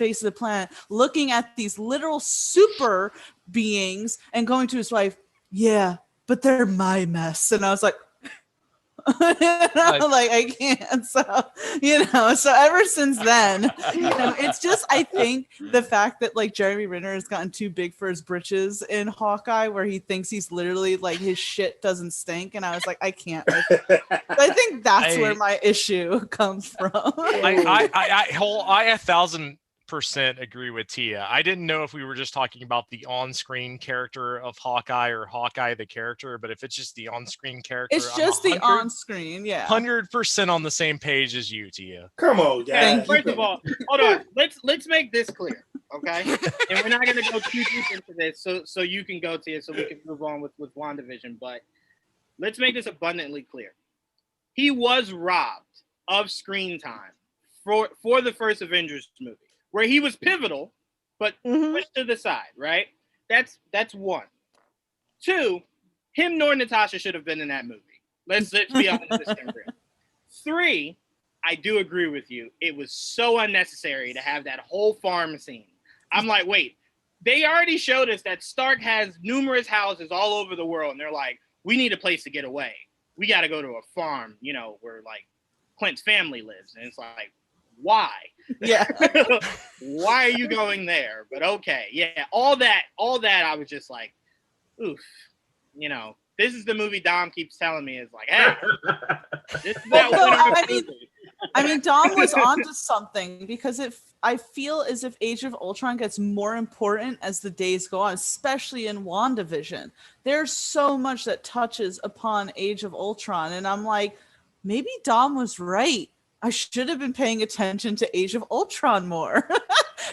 face of the planet, looking at these literal super beings and going to his wife, yeah, but they're my mess. And I was like, like I can't. So, so ever since then, it's just, I think the fact that like Jeremy Renner has gotten too big for his britches in Hawkeye, where he thinks he's literally like his shit doesn't stink. And I was like, I can't. I think that's where my issue comes from. I 1,000% agree with Tia. I didn't know if we were just talking about the on-screen character of Hawkeye or Hawkeye the character, but if it's just the on-screen character, it's just the on-screen. Yeah, 100% on the same page as you, Tia. Come on, guys. First of all, hold on. Let's make this clear, okay? And we're not gonna go too deep into this, so you can go, Tia, so we can move on with WandaVision. But let's make this abundantly clear. He was robbed of screen time for the first Avengers movie, where he was pivotal, but pushed to the side, right? That's one. Two, him nor Natasha should have been in that movie. Let's be honest. Three, I do agree with you. It was so unnecessary to have that whole farm scene. I'm like, wait, they already showed us that Stark has numerous houses all over the world, and they're like, we need a place to get away. We got to go to a farm, where like Clint's family lives. And it's like, why? Yeah. Why are you going there? But okay. Yeah. All that, I was just like, oof, this is the movie Dom keeps telling me is like, hey, this is I mean, Dom was onto something, because I feel as if Age of Ultron gets more important as the days go on, especially in WandaVision. There's so much that touches upon Age of Ultron, and I'm like, maybe Dom was right. I should have been paying attention to Age of Ultron more.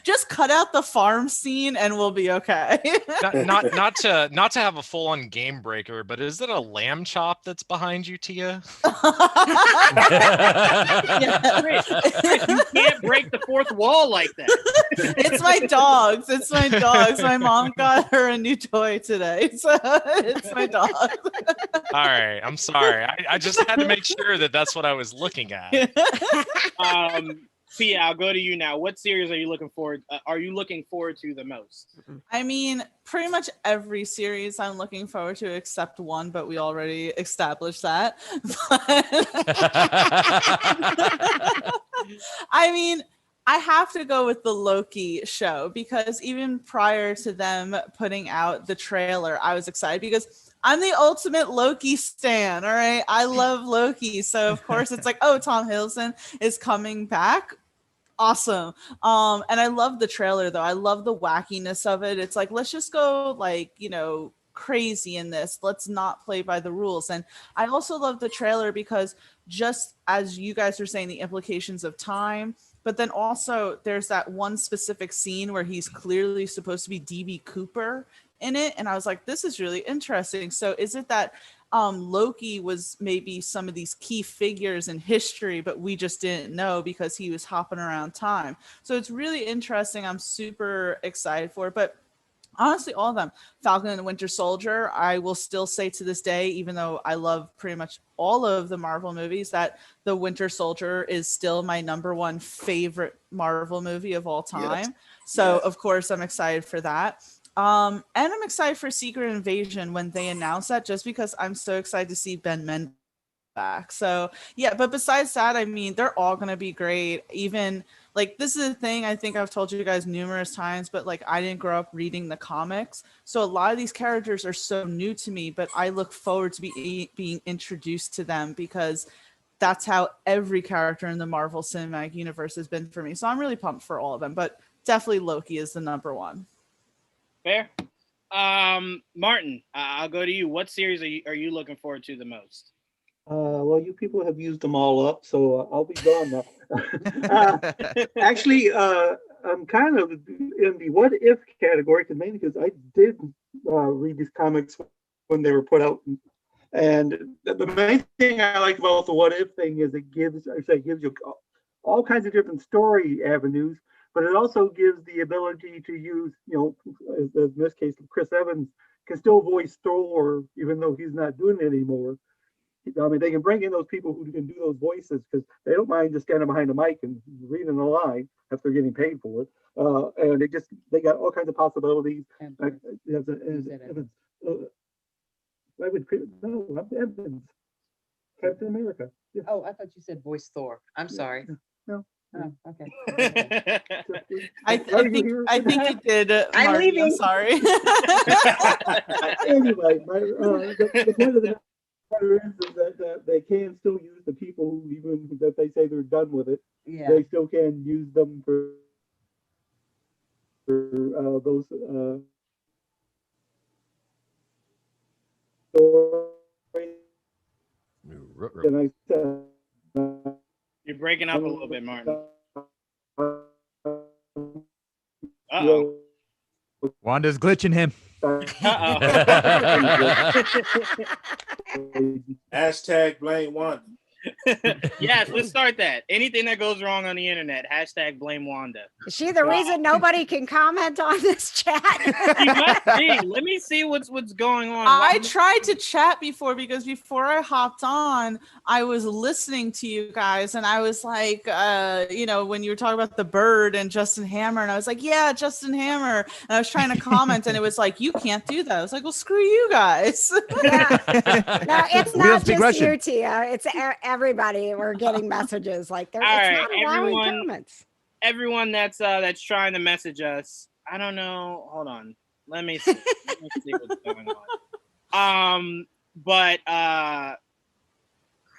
Just cut out the farm scene and we'll be okay. not to have a full-on game breaker, but is it a lamb chop that's behind you, Tia? Chris, you can't break the fourth wall like that. It's my dogs. My mom got her a new toy today, so it's my dogs. All right, I'm sorry. I just had to make sure that that's what I was looking at. Tia, I'll go to you now. What series are you looking forward to the most? I mean, pretty much every series I'm looking forward to except one, but we already established that. I mean, I have to go with the Loki show, because even prior to them putting out the trailer, I was excited because I'm the ultimate Loki stan. All right. I love Loki. So of course it's like, oh, Tom Hiddleston is coming back. Awesome. And I love the trailer though. I love the wackiness of it. It's like, let's just go like, crazy in this. Let's not play by the rules. And I also love the trailer because, just as you guys are saying, the implications of time, but then also there's that one specific scene where he's clearly supposed to be DB Cooper in it. And I was like, this is really interesting. So is it that Loki was maybe some of these key figures in history, but we just didn't know because he was hopping around time? So it's really interesting. I'm super excited for it. But honestly, all of them, Falcon and the Winter Soldier, I will still say to this day, even though I love pretty much all of the Marvel movies, that the Winter Soldier is still my number one favorite Marvel movie of all time. Yes. So yes. Of course I'm excited for that. And I'm excited for Secret Invasion when they announce that, just because I'm so excited to see Ben Mendelsohn back. So yeah, but besides that, I mean, they're all going to be great. Even like, this is a thing I think I've told you guys numerous times, but like, I didn't grow up reading the comics. So a lot of these characters are so new to me, but I look forward to being introduced to them, because that's how every character in the Marvel Cinematic Universe has been for me. So I'm really pumped for all of them, but definitely Loki is the number one. Fair. Martin, I'll go to you. What series are you looking forward to the most? Well, you people have used them all up, so I'll be gone now. Actually, I'm kind of in the what if category, mainly because I did read these comics when they were put out. And the main thing I like about the what if thing is it gives you all kinds of different story avenues, but it also gives the ability to use, as in this case, Chris Evans can still voice Thor, even though he's not doing it anymore. I mean, they can bring in those people who can do those voices because they don't mind just standing behind the mic and reading the line if they're getting paid for it. And they got all kinds of possibilities. Evans. Evans, Captain America. Yeah. Oh, I thought you said voice Thor. I'm sorry. No. Oh, okay. I think you did. I'm Marty, leaving. I'm sorry. Anyway, the point of the matter is that they can still use the people who, even that they say they're done with it, Yeah. they still can use them for those stories. And I said, You're breaking up a little bit, Martin. you know, Wanda's glitching him. Hashtag blame Wanda. Yes, let's start that. Anything that goes wrong on the internet, hashtag blame Wanda. Is she the reason nobody can comment on this chat? You must be. Let me see what's going on. I tried to chat before because before I hopped on, I was listening to you guys and I was like, when you were talking about the bird and Justin Hammer, and I was like, yeah, Justin Hammer. And I was trying to comment and it was like, you can't do that. I was like, well, screw you guys. Yeah. No, it's We don't not speak just Russian. you, Tia. It's everybody. We're getting messages like they're All right, it's not allowing everyone- comments. Everyone that's trying to message us, I don't know. Hold on. Let me see. Let me see what's going on. But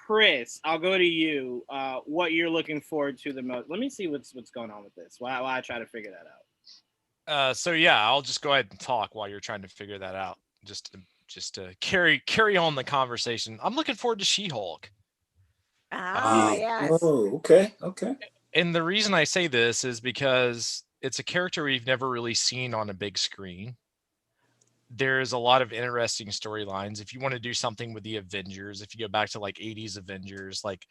Chris, I'll go to you. What you're looking forward to the most? Let me see what's going on with this. While I try to figure that out. So yeah, I'll just go ahead and talk while you're trying to figure that out. Just to carry on the conversation. I'm looking forward to She-Hulk. Oh, yes. Oh, okay. And the reason I say this is because it's a character we've never really seen on a big screen. There's a lot of interesting storylines. If you want to do something with the Avengers, if you go back to like 80s Avengers, like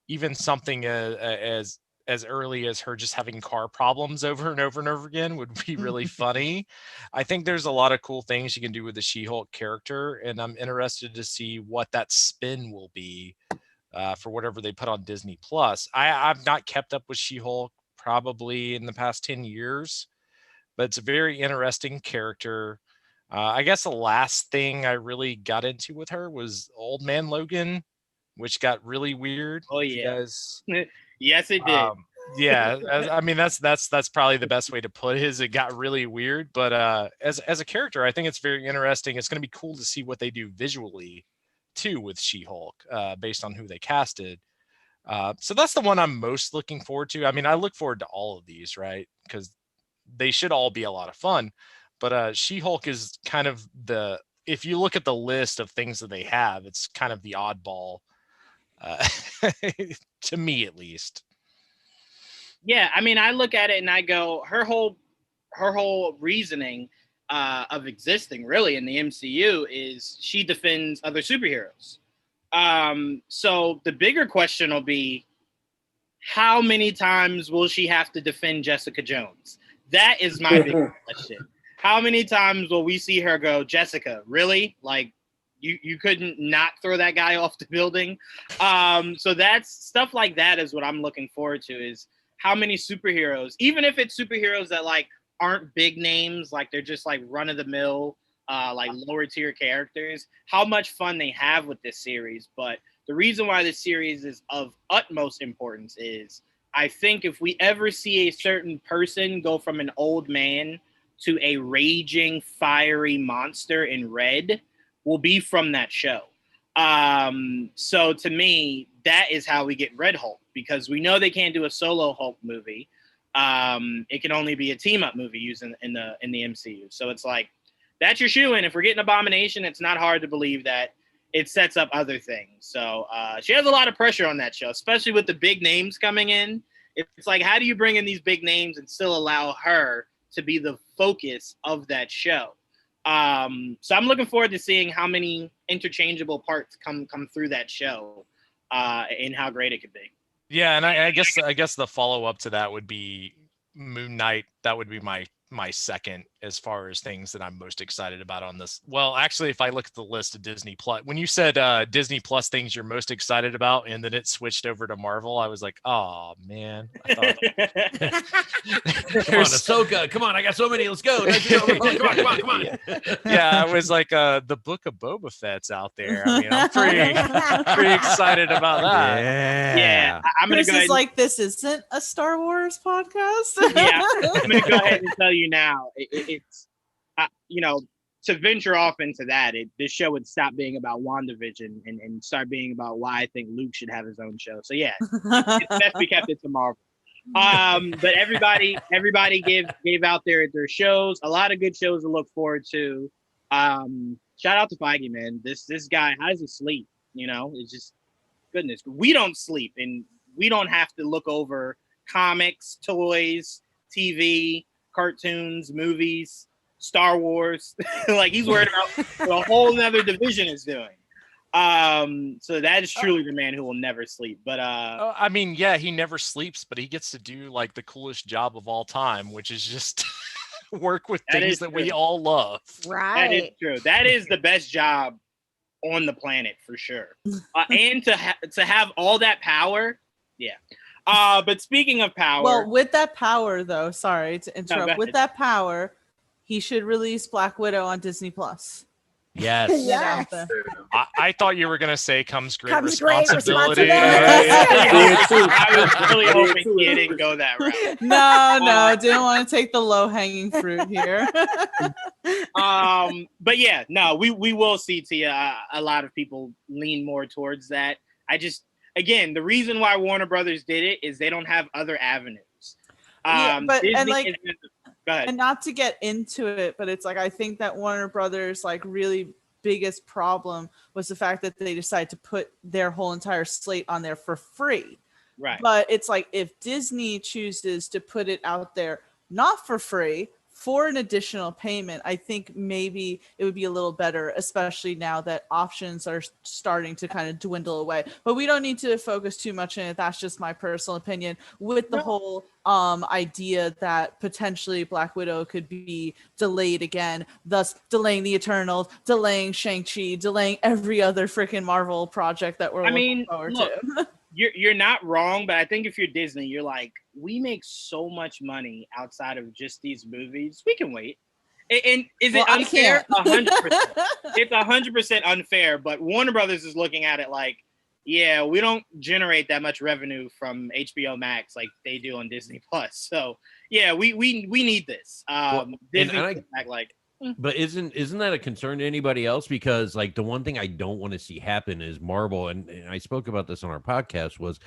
even something as early as her just having car problems over and over and over again would be really funny. I think there's a lot of cool things you can do with the She-Hulk character, and I'm interested to see what that spin will be for whatever they put on Disney Plus. I've not kept up with She-Hulk probably in the past 10 years, but it's a very interesting character. I guess the last thing I really got into with her was Old Man Logan, which got really weird. Oh yeah. Because, Yes, it did. yeah, I mean that's probably the best way to put it. Is it got really weird, but as a character, I think it's very interesting. It's going to be cool to see what they do visually too with She-Hulk, based on who they casted. So that's the one I'm most looking forward to. I mean, I look forward to all of these, right? Because they should all be a lot of fun. But She-Hulk is kind of if you look at the list of things that they have, it's kind of the oddball, to me at least. Yeah, I mean, I look at it and I go, her whole reasoning of existing really in the MCU is she defends other superheroes. So the bigger question will be, how many times will she have to defend Jessica Jones? That is my big question. How many times will we see her go, Jessica, really? Like, you couldn't not throw that guy off the building? So that's stuff like that is what I'm looking forward to, is how many superheroes, even if it's superheroes that like aren't big names, like they're just like run of the mill, like lower tier characters, how much fun they have with this series. But the reason why this series is of utmost importance is I think if we ever see a certain person go from an old man to a raging, fiery monster in red, will be from that show. So to me, that is how we get Red Hulk, because we know they can't do a solo Hulk movie. It can only be a team up movie used in the MCU. So it's like, that's your shoe in. If we're getting Abomination, it's not hard to believe that it sets up other things. So she has a lot of pressure on that show, especially with the big names coming in. It's like, how do you bring in these big names and still allow her to be the focus of that show? So I'm looking forward to seeing how many interchangeable parts come through that show, and how great it could be. Yeah, and I guess the follow up to that would be Moon Knight that would be my second as far as things that I'm most excited about on this. Well, actually, if I look at the list of Disney Plus, when you said Disney Plus things you're most excited about, and then it switched over to Marvel, I was like, oh man. I thought, Come on, Ahsoka. Come on, I got so many. Let's go. Come on. Yeah, I was like, the Book of Boba Fett's out there. I mean, I'm pretty excited about that. Yeah, I'm gonna Chris go ahead. is like, this isn't a Star Wars podcast. Yeah, I'm gonna go ahead and tell you now. It's to venture off into that, this show would stop being about WandaVision and start being about why I think Luke should have his own show. So yeah, it's best we kept it to Marvel. But everybody gave out their shows. A lot of good shows to look forward to. Shout out to Feige, man. This guy, how does he sleep? It's just goodness. We don't sleep, and we don't have to look over comics, toys, TV, cartoons, movies, Star Wars. Like he's worried about what a whole nother division is doing. So that is truly the man who will never sleep. But I mean, yeah, he never sleeps, but he gets to do like the coolest job of all time, which is just work with things that we all love. Right. That is true. That is the best job on the planet for sure. And to have all that power, yeah. But speaking of power, well, with that power, though, sorry to interrupt. With that power, he should release Black Widow on Disney Plus. Yes. Yes. I thought you were gonna say comes great Comes great responsibility. responsibility. I was really hoping he didn't go that route. No, didn't want to take the low-hanging fruit here. But yeah, no, we will see Tia. A lot of people lean more towards that. Again, the reason why Warner Brothers did it is they don't have other avenues. Go ahead. And not to get into it, but it's like I think that Warner Brothers like really biggest problem was the fact that they decided to put their whole entire slate on there for free. Right. But it's like if Disney chooses to put it out there not for free, for an additional payment, I think maybe it would be a little better, especially now that options are starting to kind of dwindle away. But we don't need to focus too much on it. That's just my personal opinion with the whole idea that potentially Black Widow could be delayed again, thus delaying the Eternals, delaying Shang-Chi, delaying every other freaking Marvel project that we're looking forward to. You're not wrong, but I think if you're Disney, you're like, we make so much money outside of just these movies. We can wait. And is it unfair? 100%. It's 100% unfair. But Warner Brothers is looking at it like, yeah, we don't generate that much revenue from HBO Max like they do on Disney Plus. So yeah, we need this. Disney But isn't that a concern to anybody else? Because like the one thing I don't want to see happen is Marvel, and I spoke about this on our podcast, was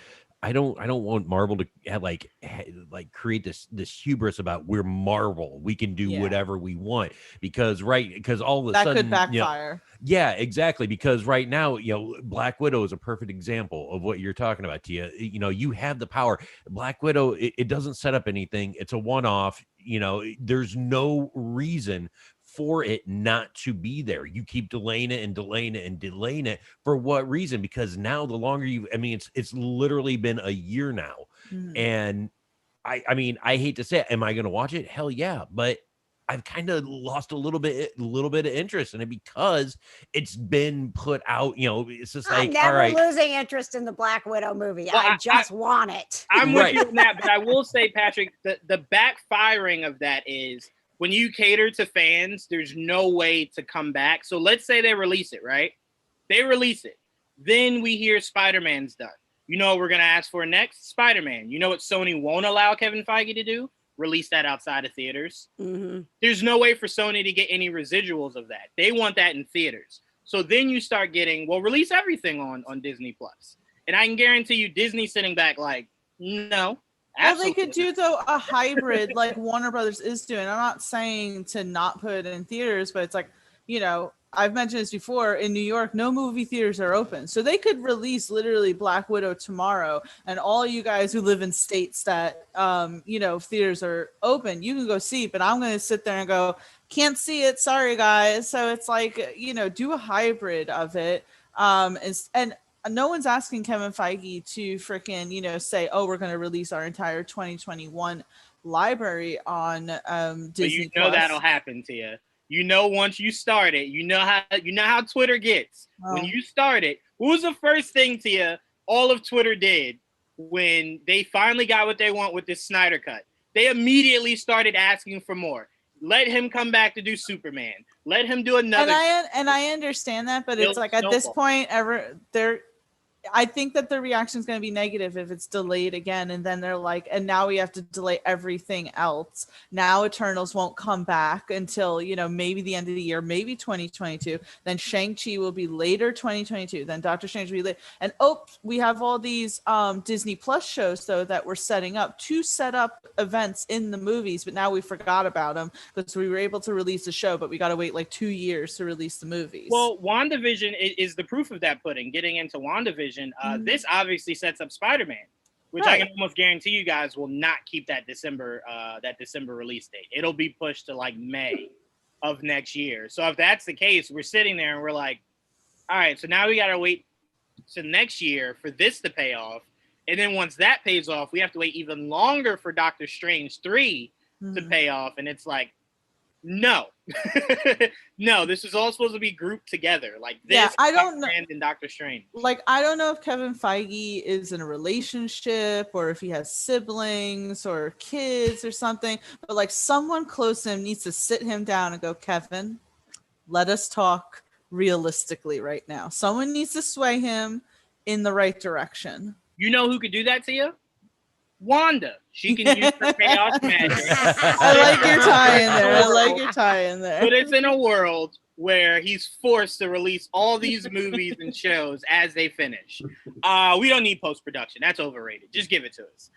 I don't want Marvel to have like create this hubris about we're Marvel, we can do whatever we want, because all of a sudden that could backfire. Yeah, exactly. Because right now, Black Widow is a perfect example of what you're talking about, Tia. You have the power. Black Widow, it doesn't set up anything. It's a one-off. There's no reason for it not to be there. You keep delaying it and delaying it and delaying it. For what reason? Because now the longer it's literally been a year now. Mm-hmm. And I hate to say it. Am I going to watch it? Hell yeah. But I've kind of lost a little bit of interest in it because it's been put out, it's just like, I'm never losing interest in the Black Widow movie. Well, I just want it. I'm with you on that, but I will say, Patrick, the backfiring of that is, when you cater to fans, there's no way to come back. So let's say they release it, right? They release it. Then we hear Spider-Man's done. You know what we're going to ask for next? Spider-Man. You know what Sony won't allow Kevin Feige to do? Release that outside of theaters. Mm-hmm. There's no way for Sony to get any residuals of that. They want that in theaters. So then you start getting, release everything on Disney Plus. And I can guarantee you Disney's sitting back like, no. Well, they could do, though, a hybrid like Warner Brothers is doing. I'm not saying to not put it in theaters, but it's like, I've mentioned this before. In New York, no movie theaters are open. So they could release literally Black Widow tomorrow. And all you guys who live in states that, theaters are open, you can go see it. But I'm going to sit there and go, can't see it. Sorry, guys. So it's like, do a hybrid of it. And no one's asking Kevin Feige to freaking, say, oh, we're going to release our entire 2021 library on But Disney you know Plus. that'll happen, Tia. You know once you start it, you know how Twitter gets. When you start it, what was the first thing, Tia, all of Twitter did when they finally got what they want with this Snyder Cut? They immediately started asking for more. Let him come back to do Superman. Let him do another. And I understand that, but it's like at this point, I think that the reaction is going to be negative if it's delayed again. And then they're like, and now we have to delay everything else. Now Eternals won't come back until, you know, maybe the end of the year, maybe 2022. Then Shang-Chi will be later 2022. Then Doctor Strange will be late. And we have all these Disney Plus shows, though, that we're setting up to set up events in the movies. But now we forgot about them because we were able to release the show, but we got to wait like 2 years to release the movies. Well, WandaVision is the proof of that pudding. Getting into WandaVision, this obviously sets up Spider-Man, which I can almost guarantee you guys will not keep that December release date. It'll be pushed to like May of next year. So if that's the case, we're sitting there and we're like, all right, so now we got to wait to next year for this to pay off. And then once that pays off, we have to wait even longer for Doctor Strange 3 to pay off. And it's like, no, no, this is all supposed to be grouped together. Like this, yeah, I don't know. And Doctor Strange. Like, I don't know if Kevin Feige is in a relationship or if he has siblings or kids or something, but like someone close to him needs to sit him down and go, Kevin, let us talk realistically right now. Someone needs to sway him in the right direction. You know who could do that to you? Wanda. She can use her chaos magic. I like your tie in there. But it's in a world where he's forced to release all these movies and shows as they finish. We don't need post-production. That's overrated. Just give it to us.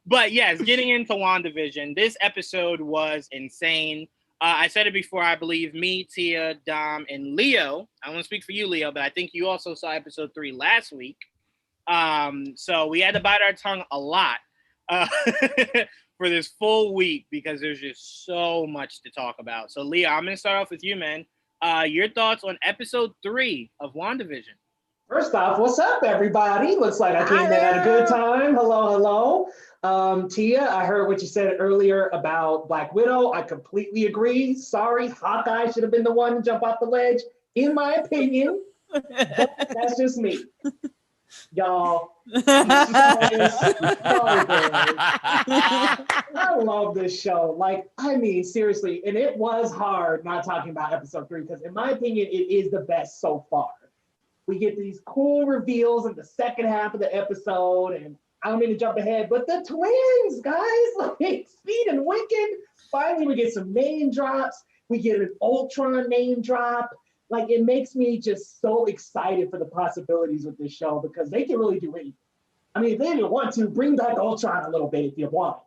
But yes, getting into WandaVision, this episode was insane. I said it before, I believe me, Tia, Dom, and Leo. I don't want to speak for you, Leo, but I think you also saw episode 3 last week. So we had to bite our tongue a lot for this full week because there's just so much to talk about. So Leo, I'm going to start off with you, man. Your thoughts on episode 3 of WandaVision? First off, what's up, everybody? Looks like I came in at a good time. Hello. Tia, I heard what you said earlier about Black Widow. I completely agree. Sorry, Hawkeye should have been the one to jump off the ledge, in my opinion. That's just me. Y'all, I love this show. Like, I mean, seriously, and it was hard not talking about episode 3 because, in my opinion, it is the best so far. We get these cool reveals in the second half of the episode, and I don't mean to jump ahead, but the twins, guys, like Speed and Wiccan. Finally, we get some name drops. We get an Ultron name drop. Like, it makes me just so excited for the possibilities with this show because they can really do anything. I mean, if they didn't want to, bring back Ultron a little bit if you want.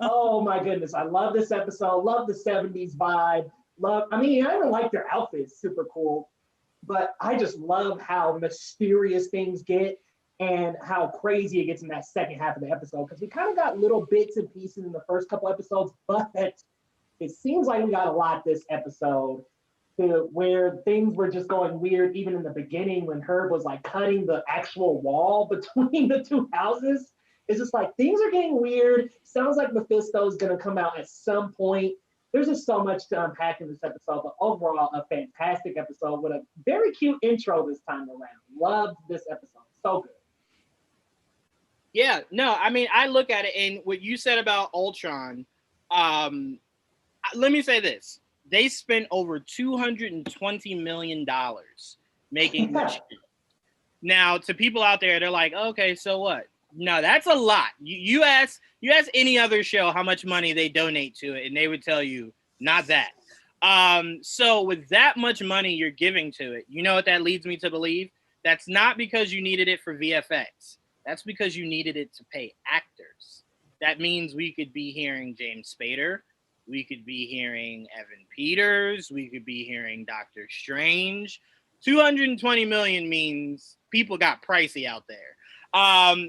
Oh my goodness, I love this episode. Love the 70s vibe. I even like their outfits, super cool. But I just love how mysterious things get and how crazy it gets in that second half of the episode. Because we kind of got little bits and pieces in the first couple episodes, but it seems like we got a lot this episode. To where things were just going weird even in the beginning when Herb was like cutting the actual wall between the two houses. It's just like things are getting weird. Sounds like Mephisto's gonna come out at some point. There's just so much to unpack in this episode, but overall a fantastic episode with a very cute intro this time around. Loved this episode, so good. Yeah, no, I mean, I look at it and what you said about Ultron, let me say this. They spent over $220 million making this shit. Now, to people out there, they're like, okay, so what? No, that's a lot. You ask any other show how much money they donate to it, and they would tell you, not that. So with that much money you're giving to it, you know what that leads me to believe? That's not because you needed it for VFX. That's because you needed it to pay actors. That means we could be hearing James Spader. We could be hearing Evan Peters. We could be hearing Doctor Strange. 220 million means people got pricey out there.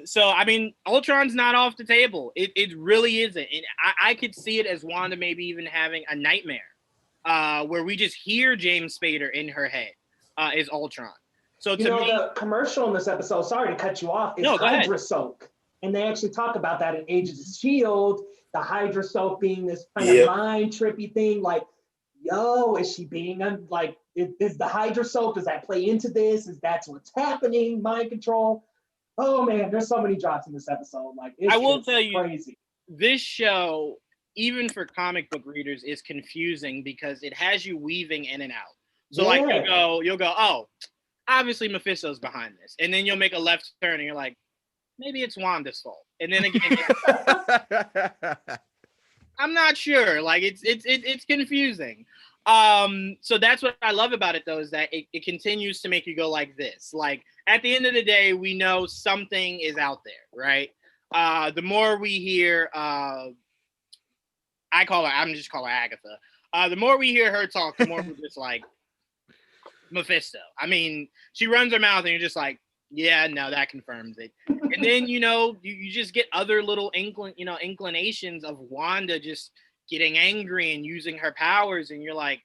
So, I mean, Ultron's not off the table. It really isn't. And I could see it as Wanda maybe even having a nightmare where we just hear James Spader in her head is Ultron. So to me, the commercial in this episode, sorry to cut you off, is no, go ahead. Hydra Soak. And they actually talk about that in Agents of S.H.I.E.L.D., the Hydra soap being this kind of mind trippy thing. Like, yo, is she being is the Hydra soap, does that play into this? Is that what's happening? Mind control? Oh man, there's so many drops in this episode. Like, I will tell you, crazy. This show, even for comic book readers, is confusing because it has you weaving in and out. So like you'll go, oh, obviously Mephisto's behind this, and then you'll make a left turn and you're like, maybe it's Wanda's fault, and then again, I'm not sure. Like it's confusing. So that's what I love about it, though, is that it continues to make you go like this. Like at the end of the day, we know something is out there, right? The more we hear, I'm just call her Agatha. The more we hear her talk, the more we're just like, Mephisto. I mean, she runs her mouth and you're just like, yeah, no, that confirms it. And then, you just get other little inclinations of Wanda just getting angry and using her powers. And you're like,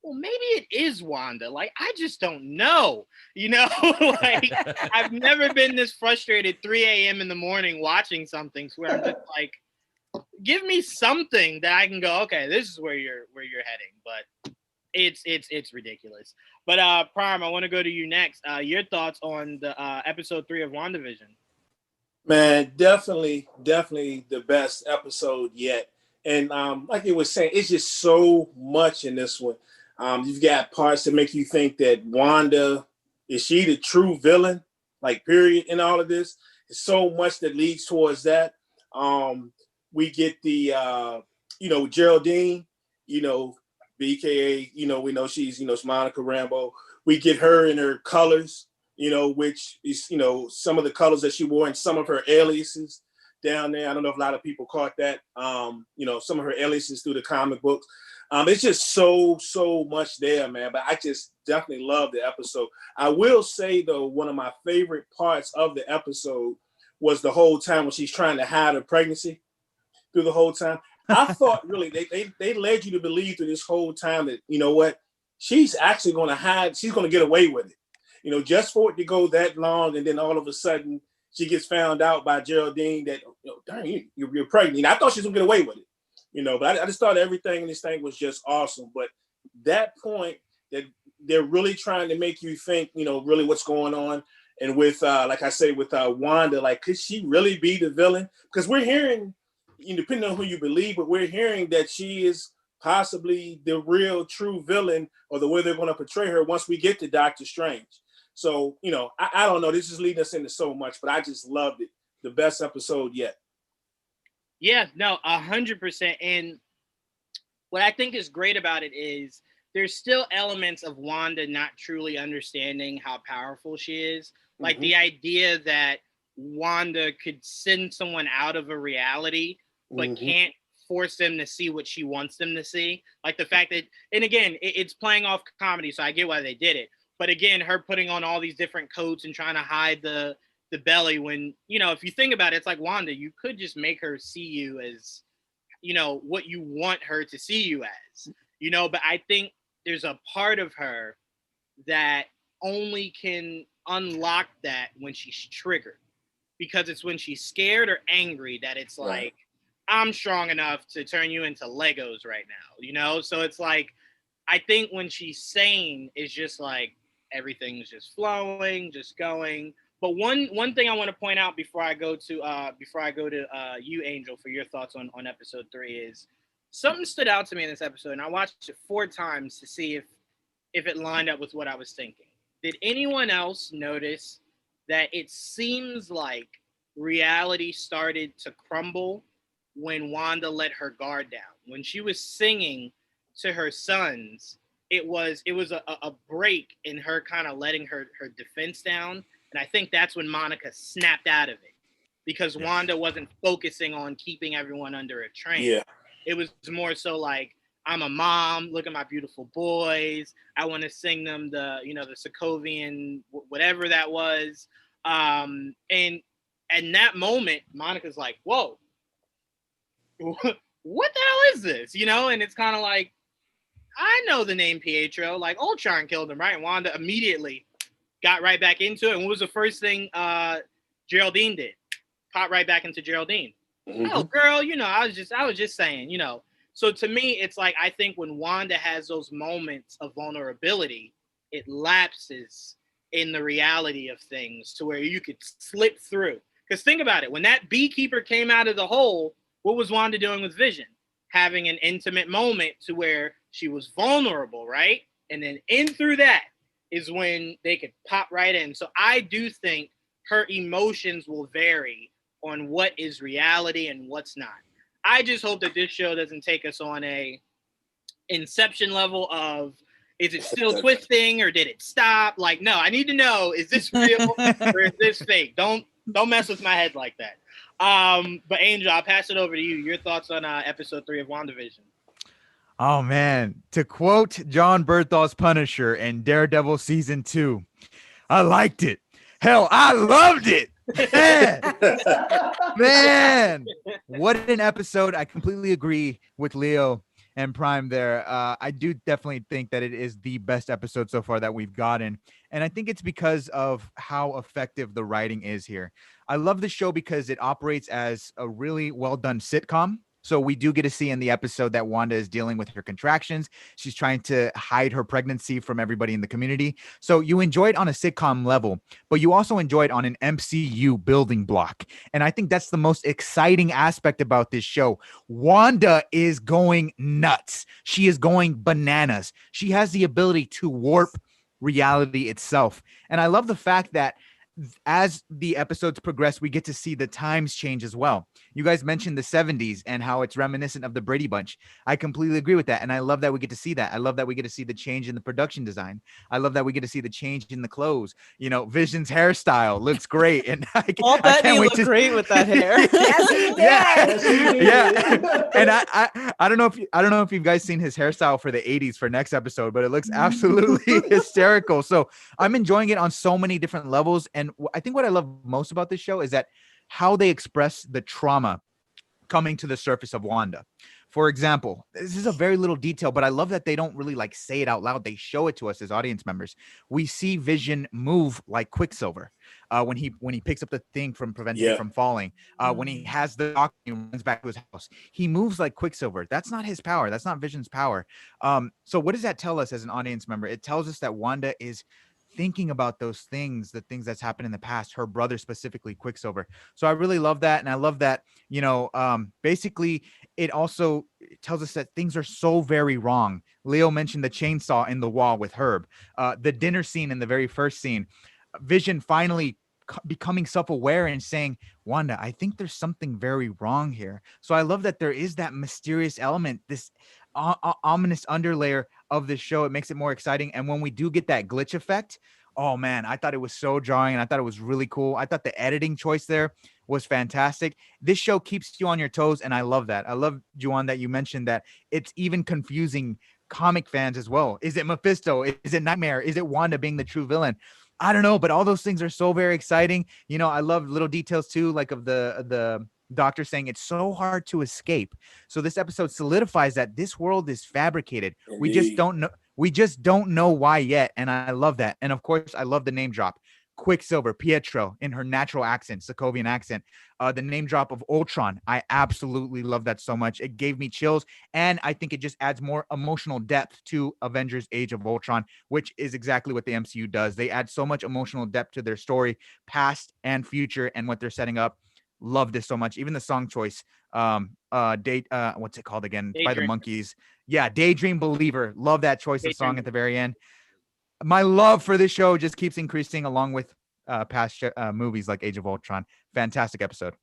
well, maybe it is Wanda. Like, I just don't know, like I've never been this frustrated 3 a.m. in the morning watching something where I'm just like, give me something that I can go, okay, this is where you're heading. But it's ridiculous. But Prime, I want to go to you next. Your thoughts on the episode 3 of WandaVision? Man, definitely the best episode yet. And like you were saying, it's just so much in this one. You've got parts that make you think that Wanda, is she the true villain? Like, period, in all of this. There's so much that leads towards that. We get the, Geraldine, BKA, we know she's, Monica Rambeau. We get her in her colors, which is, some of the colors that she wore in some of her aliases down there. I don't know if a lot of people caught that, some of her aliases through the comic books. It's just so much there, man. But I just definitely love the episode. I will say, though, one of my favorite parts of the episode was the whole time when she's trying to hide her pregnancy through the whole time. I thought really they led you to believe through this whole time that, you know what, she's actually going to hide. She's going to get away with it, just for it to go that long. And then all of a sudden she gets found out by Geraldine that, darn, you're pregnant. I thought she was going to get away with it. But I just thought everything in this thing was just awesome. But that point that they're really trying to make you think, really what's going on. And with, like I say, with Wanda, like, could she really be the villain? Because we're hearing, depending on who you believe, but we're hearing that she is possibly the real true villain, or the way they're going to portray her once we get to Doctor Strange. So, I don't know. This is leading us into so much, but I just loved it. The best episode yet. Yeah, no, 100%. And what I think is great about it is there's still elements of Wanda not truly understanding how powerful she is. Like the idea that Wanda could send someone out of a reality, but can't force them to see what she wants them to see. Like the fact that, and again, it's playing off comedy, so I get why they did it. But again, her putting on all these different coats and trying to hide the belly when, if you think about it, it's like, Wanda, you could just make her see you as, what you want her to see you as, but I think there's a part of her that only can unlock that when she's triggered, because it's when she's scared or angry that it's like, I'm strong enough to turn you into Legos right now, so it's like, I think when she's sane, it's just like everything's just flowing, just going. But one thing I want to point out before I go to you, Angel, for your thoughts on episode 3 is something stood out to me in this episode, and I watched it 4 times to see if it lined up with what I was thinking. Did anyone else notice that it seems like reality started to crumble when Wanda let her guard down? When she was singing to her sons, it was a break in her kind of letting her defense down. And I think that's when Monica snapped out of it, because Wanda wasn't focusing on keeping everyone under a train. Yeah. It was more so like, I'm a mom, look at my beautiful boys. I want to sing them the Sokovian, whatever that was. And in that moment, Monica's like, whoa, what the hell is this? And it's kind of like, I know the name Pietro, like Ultron killed him, right? And Wanda immediately got right back into it. And what was the first thing Geraldine did? pop right back into Geraldine. Mhm. Oh, girl, I was just saying, So to me, it's like I think when Wanda has those moments of vulnerability, it lapses in the reality of things to where you could slip through. Because think about it, when that beekeeper came out of the hole, what was Wanda doing with Vision? Having an intimate moment to where she was vulnerable, right? And then in through that is when they could pop right in. So I do think her emotions will vary on what is reality and what's not. I just hope that this show doesn't take us on a Inception level of, is it still twisting or did it stop? Like, no, I need to know, is this real or is this fake? Don't mess with my head like that. But Angel, I'll pass it over to you. Your thoughts on episode 3 of WandaVision. Oh man, to quote John Berthol's Punisher in Daredevil season 2, I liked it. Hell, I loved it. Man, what an episode. I completely agree with Leo and Prime there. I do definitely think that it is the best episode so far that we've gotten. And I think it's because of how effective the writing is here. I love the show because it operates as a really well done sitcom. So we do get to see in the episode that Wanda is dealing with her contractions. She's trying to hide her pregnancy from everybody in the community. So you enjoy it on a sitcom level, but you also enjoy it on an MCU building block. And I think that's the most exciting aspect about this show. Wanda is going nuts. She is going bananas. She has the ability to warp reality itself. And I love the fact that as the episodes progress, we get to see the times change as well. You guys mentioned the 70s and how it's reminiscent of the Brady Bunch. I completely agree with that. And I love that we get to see that. I love that we get to see the change in the production design. I love that we get to see the change in the clothes. Vision's hairstyle looks great. And I can't wait to great with that hair. Yes, he did. Yes, he did. Yeah. And I don't know if you guys seen his hairstyle for the 80s for next episode, but it looks absolutely hysterical. So I'm enjoying it on so many different levels. And I think what I love most about this show is that how they express the trauma coming to the surface of Wanda. For example, this is a very little detail, but I love that they don't really say it out loud. They show it to us as audience members. We see Vision move like Quicksilver when he picks up the thing from preventing it from falling. When he has the doctor and runs back to his house, he moves like Quicksilver. That's not his power. That's not Vision's power. So what does that tell us as an audience member? It tells us that Wanda is thinking about those things, the things that's happened in the past, her brother specifically, Quicksilver. So I really love that. And I love that, basically it also tells us that things are so very wrong. Leo mentioned the chainsaw in the wall with Herb, the dinner scene in the very first scene, Vision finally becoming self-aware and saying, Wanda, I think there's something very wrong here. So I love that there is that mysterious element, this ominous underlayer of this show. It makes it more exciting. And when we do get that glitch effect, oh man, I thought it was so jarring and I thought it was really cool. I thought the editing choice there was fantastic. This show keeps you on your toes, and I love that. I love, Juan, that you mentioned that it's even confusing comic fans as well. Is it Mephisto? Is it Nightmare? Is it Wanda being the true villain? I don't know, but all those things are so very exciting. I love little details too, like of the doctor saying it's so hard to escape. So this episode solidifies that this world is fabricated. Indeed. We just don't know why yet. And I love that. And of course, I love the name drop. Quicksilver, Pietro in her natural accent, Sokovian accent. The name drop of Ultron. I absolutely love that so much. It gave me chills. And I think it just adds more emotional depth to Avengers Age of Ultron, which is exactly what the MCU does. They add so much emotional depth to their story, past and future, and what they're setting up. Love this so much. Even the song choice, what's it called again? By the Monkees. Yeah, Daydream Believer. Love that choice of song at the very end. My love for this show just keeps increasing along with past movies like Age of Ultron. Fantastic episode.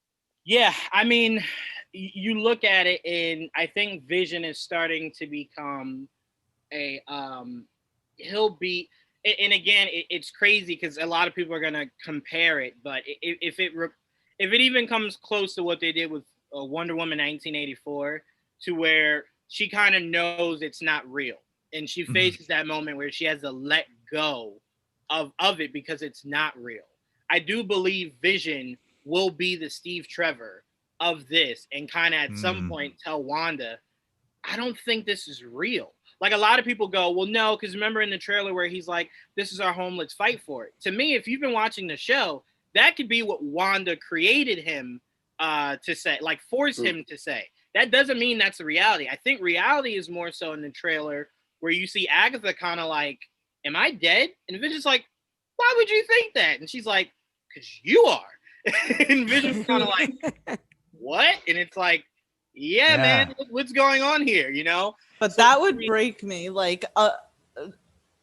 Yeah, I mean, you look at it, and I think Vision is starting to become he'll be, and again, it's crazy because a lot of people are gonna compare it, but if it even comes close to what they did with Wonder Woman 1984, to where she kind of knows it's not real. And she faces that moment where she has to let go of it because it's not real. I do believe Vision will be the Steve Trevor of this and kind of at some point tell Wanda, I don't think this is real. Like a lot of people go, well, no, because remember in the trailer where he's like, this is our home, let's fight for it. To me, if you've been watching the show, that could be what Wanda created him to say, like force him to say. That doesn't mean that's the reality. I think reality is more so in the trailer where you see Agatha kind of like, am I dead? And Vision's like, why would you think that? And she's like, because you are. And Vision's kind of like, what? And it's like, yeah, man, what's going on here, you know? But that would break me. Like,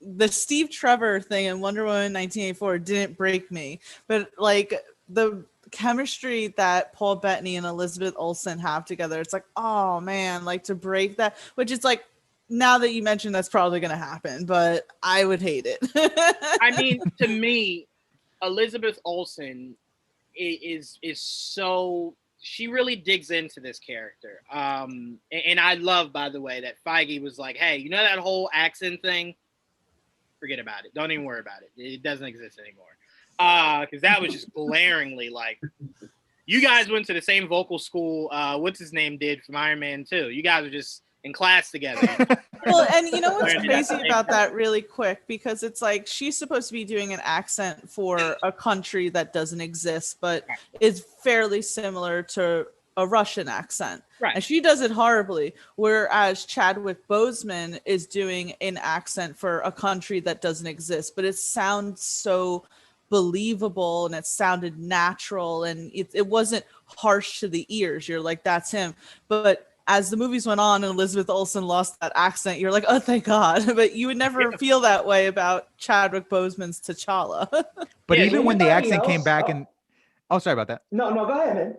the Steve Trevor thing in Wonder Woman 1984 didn't break me. But, like, the chemistry that Paul Bettany and Elizabeth Olsen have together, it's like, oh, man, like, to break that, which is like, now that you mentioned that's probably going to happen, but I would hate it. I mean, to me, Elizabeth Olsen is so, she really digs into this character. And I love, by the way, that Feige was like, hey, you know that whole accent thing? Forget about it. Don't even worry about it. It doesn't exist anymore. Because that was just glaringly like, you guys went to the same vocal school what's his name did from Iron Man 2. You guys are just in class together. Well, and you know what's crazy about that really quick, because it's like she's supposed to be doing an accent for a country that doesn't exist, but is fairly similar to a Russian accent. Right. And she does it horribly, whereas Chadwick Boseman is doing an accent for a country that doesn't exist, but it sounds so believable and it sounded natural and it wasn't harsh to the ears. You're like, that's him. But as the movies went on and Elizabeth Olsen lost that accent, you're like, oh, thank God. But you would never feel that way about Chadwick Boseman's T'Challa. But Yeah, even when the anybody accent came else- back oh. and sorry about that. No, go ahead, man.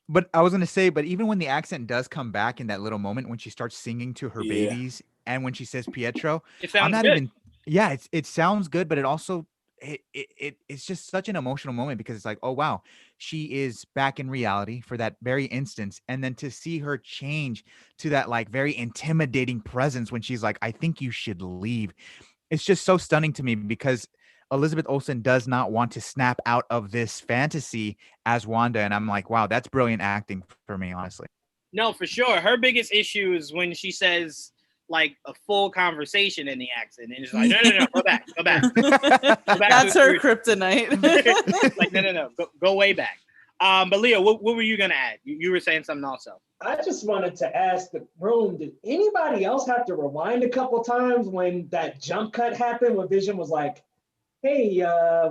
But I was gonna say, but even when the accent does come back in that little moment when she starts singing to her Yeah. babies and when she says Pietro, It sounds I'm not good. even. Yeah, it sounds good, but it also it's just such an emotional moment because it's like, oh wow, she is back in reality for that very instance, and then to see her change to that like very intimidating presence when she's like, I think you should leave. It's just so stunning to me because Elizabeth Olsen does not want to snap out of this fantasy as Wanda. And I'm like, wow, that's brilliant acting for me, honestly. No, for sure. Her biggest issue is when she says like a full conversation in the accent, and it's like, no, go back. Go back That's to her the- kryptonite. like, no, go way back. But Leo, what were you gonna add? You were saying something also. I just wanted to ask the room, did anybody else have to rewind a couple times when that jump cut happened when Vision was like, hey,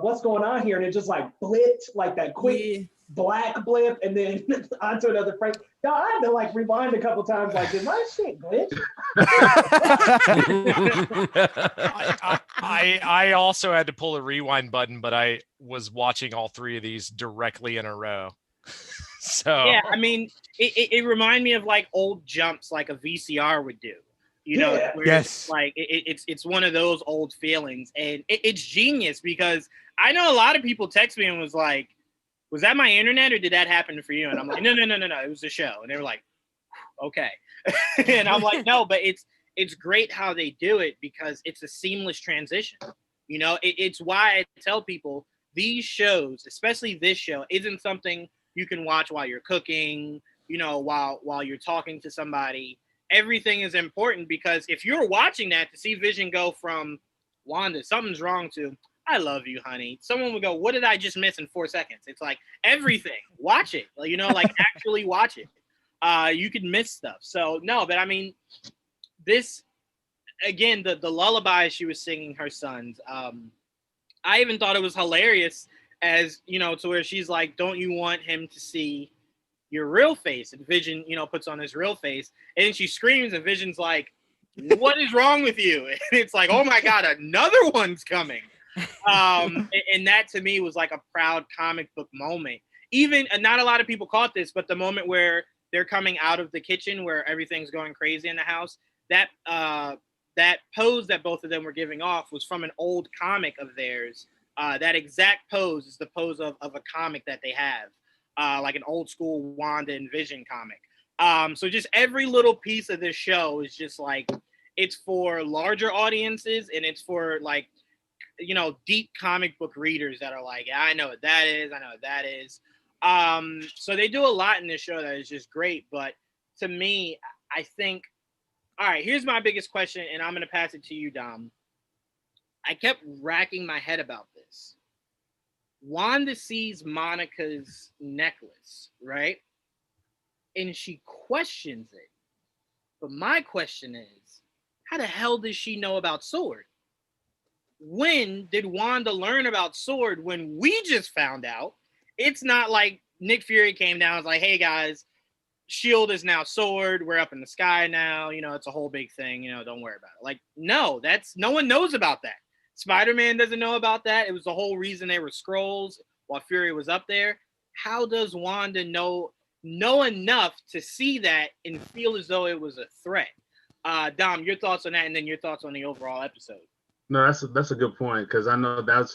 what's going on here? And it just like blipped, like that quick black blip, and then onto another frame. No, I had to like rewind a couple times, like, did my shit glitch? I also had to pull a rewind button, but I was watching all three of these directly in a row. So Yeah, I mean, it reminded me of like old jumps like a VCR would do. You know, Yeah. where Yes. it's like it's one of those old feelings, and it's genius because I know a lot of people text me and was like, "Was that my internet or did that happen for you?" And I'm like, "No, it was the show." And they were like, "Okay," and I'm like, "No, but it's great how they do it because it's a seamless transition. You know, it's why I tell people these shows, especially this show, isn't something you can watch while you're cooking, you know, while you're talking to somebody. Everything is important because if you're watching that to see Vision go from Wanda, something's wrong, to I love you, honey. Someone would go, what did I just miss in 4 seconds? It's like everything. Watch it. You know, like actually watch it. You could miss stuff. So no, but I mean, this again, the lullaby she was singing her sons. I even thought it was hilarious, as you know, to where she's like, "Don't you want him to see your real face?" And Vision, you know, puts on his real face, and then she screams, and Vision's like, "What is wrong with you?" And it's like, "Oh my God, another one's coming." And that to me was like a proud comic book moment. Even not a lot of people caught this, but the moment where they're coming out of the kitchen where everything's going crazy in the house, that that pose that both of them were giving off was from an old comic of theirs. That exact pose is the pose of a comic that they have, like an old school Wanda and Vision comic. So just every little piece of this show is just like, it's for larger audiences and it's for like, you know, deep comic book readers that are like, yeah, I know what that is. I know what that is. So they do a lot in this show that is just great. But to me, I think, all right, here's my biggest question, and I'm going to pass it to you, Dom. I kept racking my head about this. Wanda sees Monica's necklace, right? And she questions it. But my question is, how the hell does she know about Sword? When did Wanda learn about Sword when we just found out? It's not like Nick Fury came down and was like, hey guys, Shield is now Sword. We're up in the sky now. You know, it's a whole big thing. You know, don't worry about it. Like, no, no one knows about that. Spider-Man doesn't know about that. It was the whole reason they were Skrulls while Fury was up there. How does Wanda know enough to see that and feel as though it was a threat? Dom, your thoughts on that, and then your thoughts on the overall episode. No, that's a good point, because I know that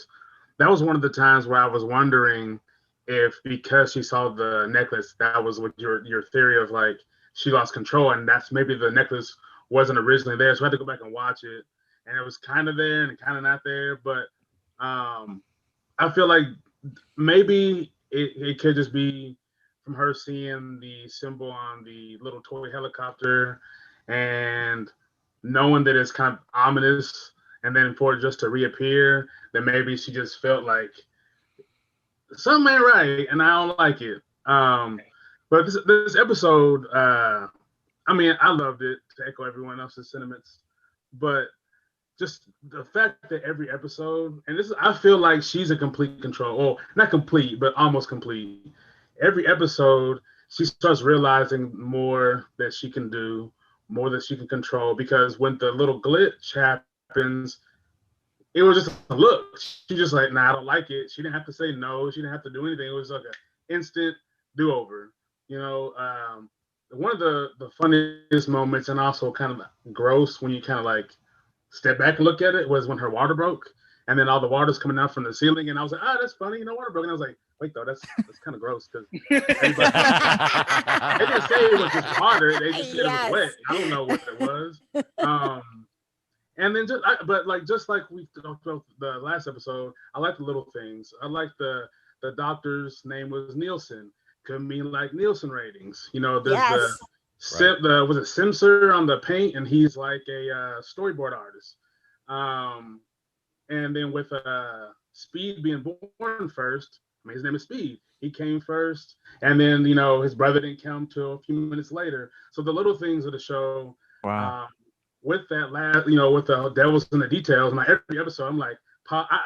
was one of the times where I was wondering if, because she saw the necklace, that was what your theory of like she lost control, and that's maybe the necklace wasn't originally there. So I had to go back and watch it, and it was kind of there and kind of not there. But I feel like maybe it could just be from her seeing the symbol on the little toy helicopter and knowing that it's kind of ominous, and then for it just to reappear, then maybe she just felt like something ain't right, and I don't like it. But this episode, I mean, I loved it, to echo everyone else's sentiments, but just the fact that every episode, and I feel like she's a complete control, well, not complete, but almost complete. Every episode, she starts realizing more that she can do, more that she can control, because when the little glitch happens, it was just a look. She just like, nah, I don't like it. She didn't have to say no. She didn't have to do anything. It was like an instant do-over. You know, one of the funniest moments, and also kind of gross when you kind of like step back and look at it, was when her water broke, and then all the water's coming out from the ceiling, and I was like, that's funny, you know, water broke. And I was like, wait, though, that's kind of gross, because they didn't say it was just water. They just said it was wet. I don't know what it was. And then just like we talked about the last episode, I like the little things. I like the doctor's name was Nielsen. Could mean like Nielsen ratings. You know, there's was it Simser on the paint, and he's like a storyboard artist. And then with Speed being born first, I mean, his name is Speed. He came first, and then, you know, his brother didn't come till a few minutes later. So the little things of the show. Wow. With that last, you know, with the devils in the details, and like every episode, I'm like,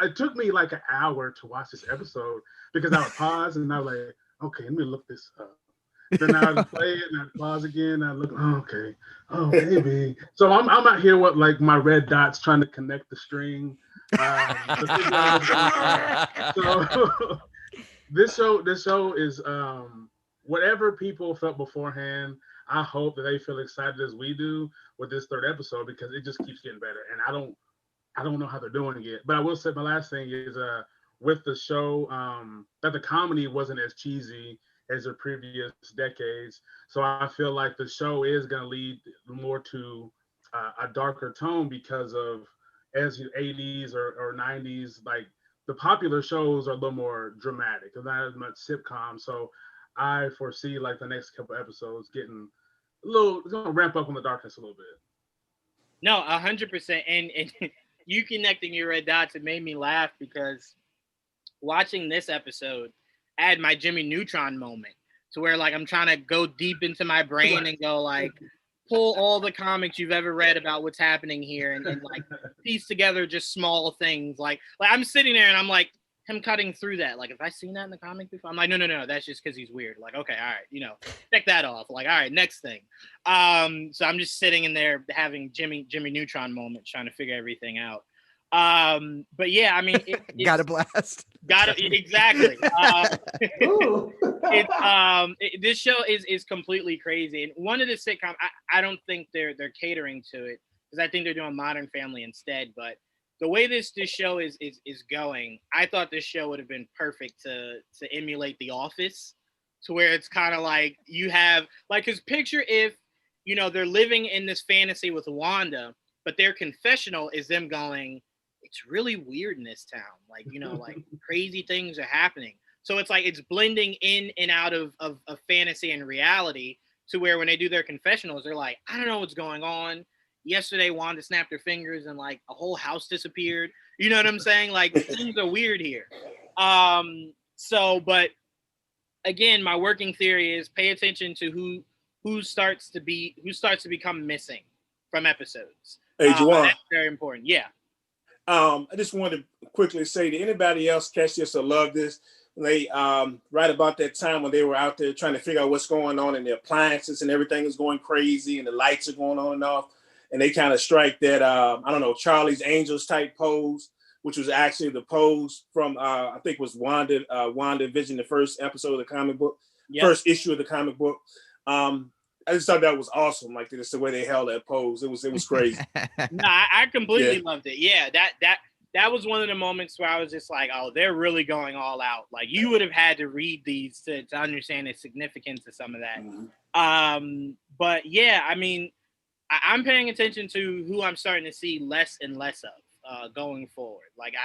it took me like an hour to watch this episode, because I would pause and I was like, okay, let me look this up. Then I would play it and I'd pause again. And I'd look, maybe. So I'm out here with like my red dots trying to connect the string. So this show is whatever people felt beforehand. I hope that they feel excited as we do with this third episode, because it just keeps getting better. And I don't know how they're doing it. But I will say my last thing is with the show, that the comedy wasn't as cheesy as the previous decades. So I feel like the show is going to lead more to a darker tone, because of as 80s or 90s, like the popular shows are a little more dramatic. There's not as much sitcom. So I foresee like the next couple episodes getting it's gonna ramp up on the darkness a little bit. No, 100%. And you connecting your red dots, it made me laugh, because watching this episode, I had my Jimmy Neutron moment, to where like I'm trying to go deep into my brain and go like pull all the comics you've ever read about what's happening here, and like piece together just small things. Like I'm sitting there and I'm like, him cutting through that, like, have I seen that in the comic before? I'm like, no, that's just because he's weird. Like, okay, all right, you know, check that off. Like, all right, next thing. So I'm just sitting in there having Jimmy Neutron moment, trying to figure everything out. But yeah, I mean, got a blast. Exactly. This show is completely crazy, and one of the sitcom, I don't think they're catering to it, because I think they're doing Modern Family instead, but the way this show is going, I thought this show would have been perfect to emulate The Office, to where it's kind of like you have like, because picture if, you know, they're living in this fantasy with Wanda, but their confessional is them going, it's really weird in this town, like, you know, like crazy things are happening. So it's like it's blending in and out of fantasy and reality, to where when they do their confessionals, they're like, I don't know what's going on. Yesterday, Wanda snapped her fingers and like a whole house disappeared. You know what I'm saying? Like things are weird here. But again, my working theory is pay attention to who starts to become missing from episodes. Hey, Juwan. That's very important. Yeah. I just wanted to quickly say, did anybody else catch this or love this? They right about that time when they were out there trying to figure out what's going on, and the appliances and everything is going crazy, and the lights are going on and off, and they kind of strike that I don't know, Charlie's Angels type pose, which was actually the pose from I think it was WandaVision, the first episode of the comic book, first issue of the comic book. I just thought that was awesome. Like just the way they held that pose, it was crazy. No, I completely loved it. Yeah, that was one of the moments where I was just like, oh, they're really going all out. Like you would have had to read these to understand the significance of some of that. Mm-hmm. But yeah, I mean, I'm paying attention to who I'm starting to see less and less of going forward. Like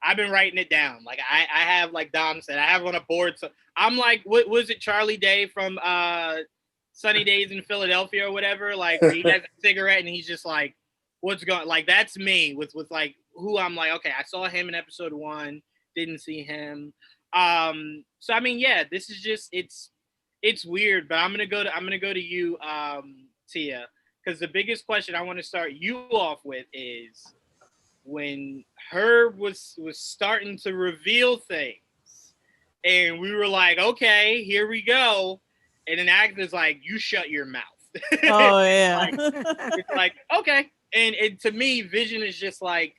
I've been writing it down. Like I have, like Dom said, I have on a board. So I'm like, what was it, Charlie Day from Sunny Days in Philadelphia or whatever? Like he has a cigarette and he's just like, what's going? Like that's me with like who I'm like. Okay, I saw him in episode 1, didn't see him. So I mean, yeah, this is just it's weird. But I'm gonna go to you, Tia, because the biggest question I want to start you off with is when Herb was starting to reveal things, and we were like, okay, here we go. And then Agatha's like, you shut your mouth. Oh, yeah. It's like, okay. And to me, Vision is just like,